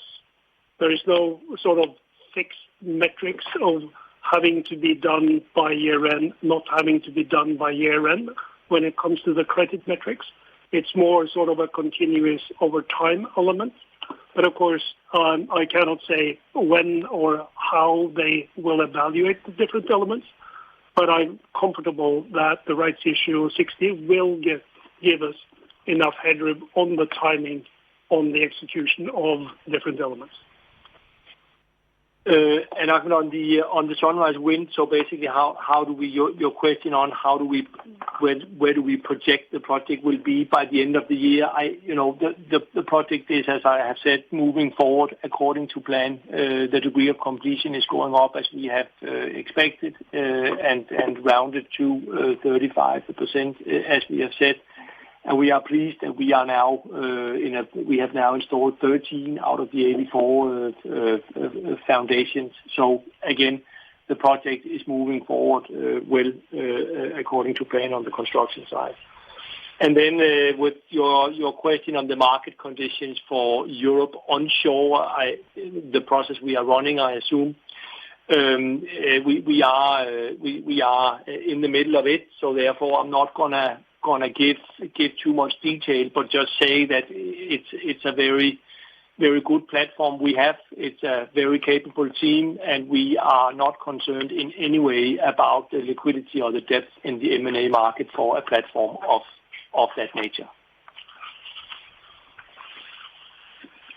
there is no sort of fixed metrics of having to be done by year-end, not having to be done by year-end when it comes to the credit metrics. It's more sort of a continuous over time element. But of course, I cannot say when or how they will evaluate the different elements. But I'm comfortable that the rights issue 60 will give us enough headroom on the timing on the execution of different elements. And on the Sunrise Wind, so basically, how do we your question on where do we project the project will be by the end of the year? The project is, as I have said, moving forward according to plan. The degree of completion is going up as we have expected, and rounded to 35%, as we have said. And we are pleased that we are now we have now installed 13 out of the 84 foundations. So again, the project is moving forward well according to plan on the construction side. And then with your question on the market conditions for Europe onshore, the process we are running, I assume. We are in the middle of it, so therefore I'm not gonna give too much detail, but just say that it's a very, very good platform we have. It's a very capable team, and we are not concerned in any way about the liquidity or the depth in the M&A market for a platform of that nature.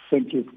Thank you.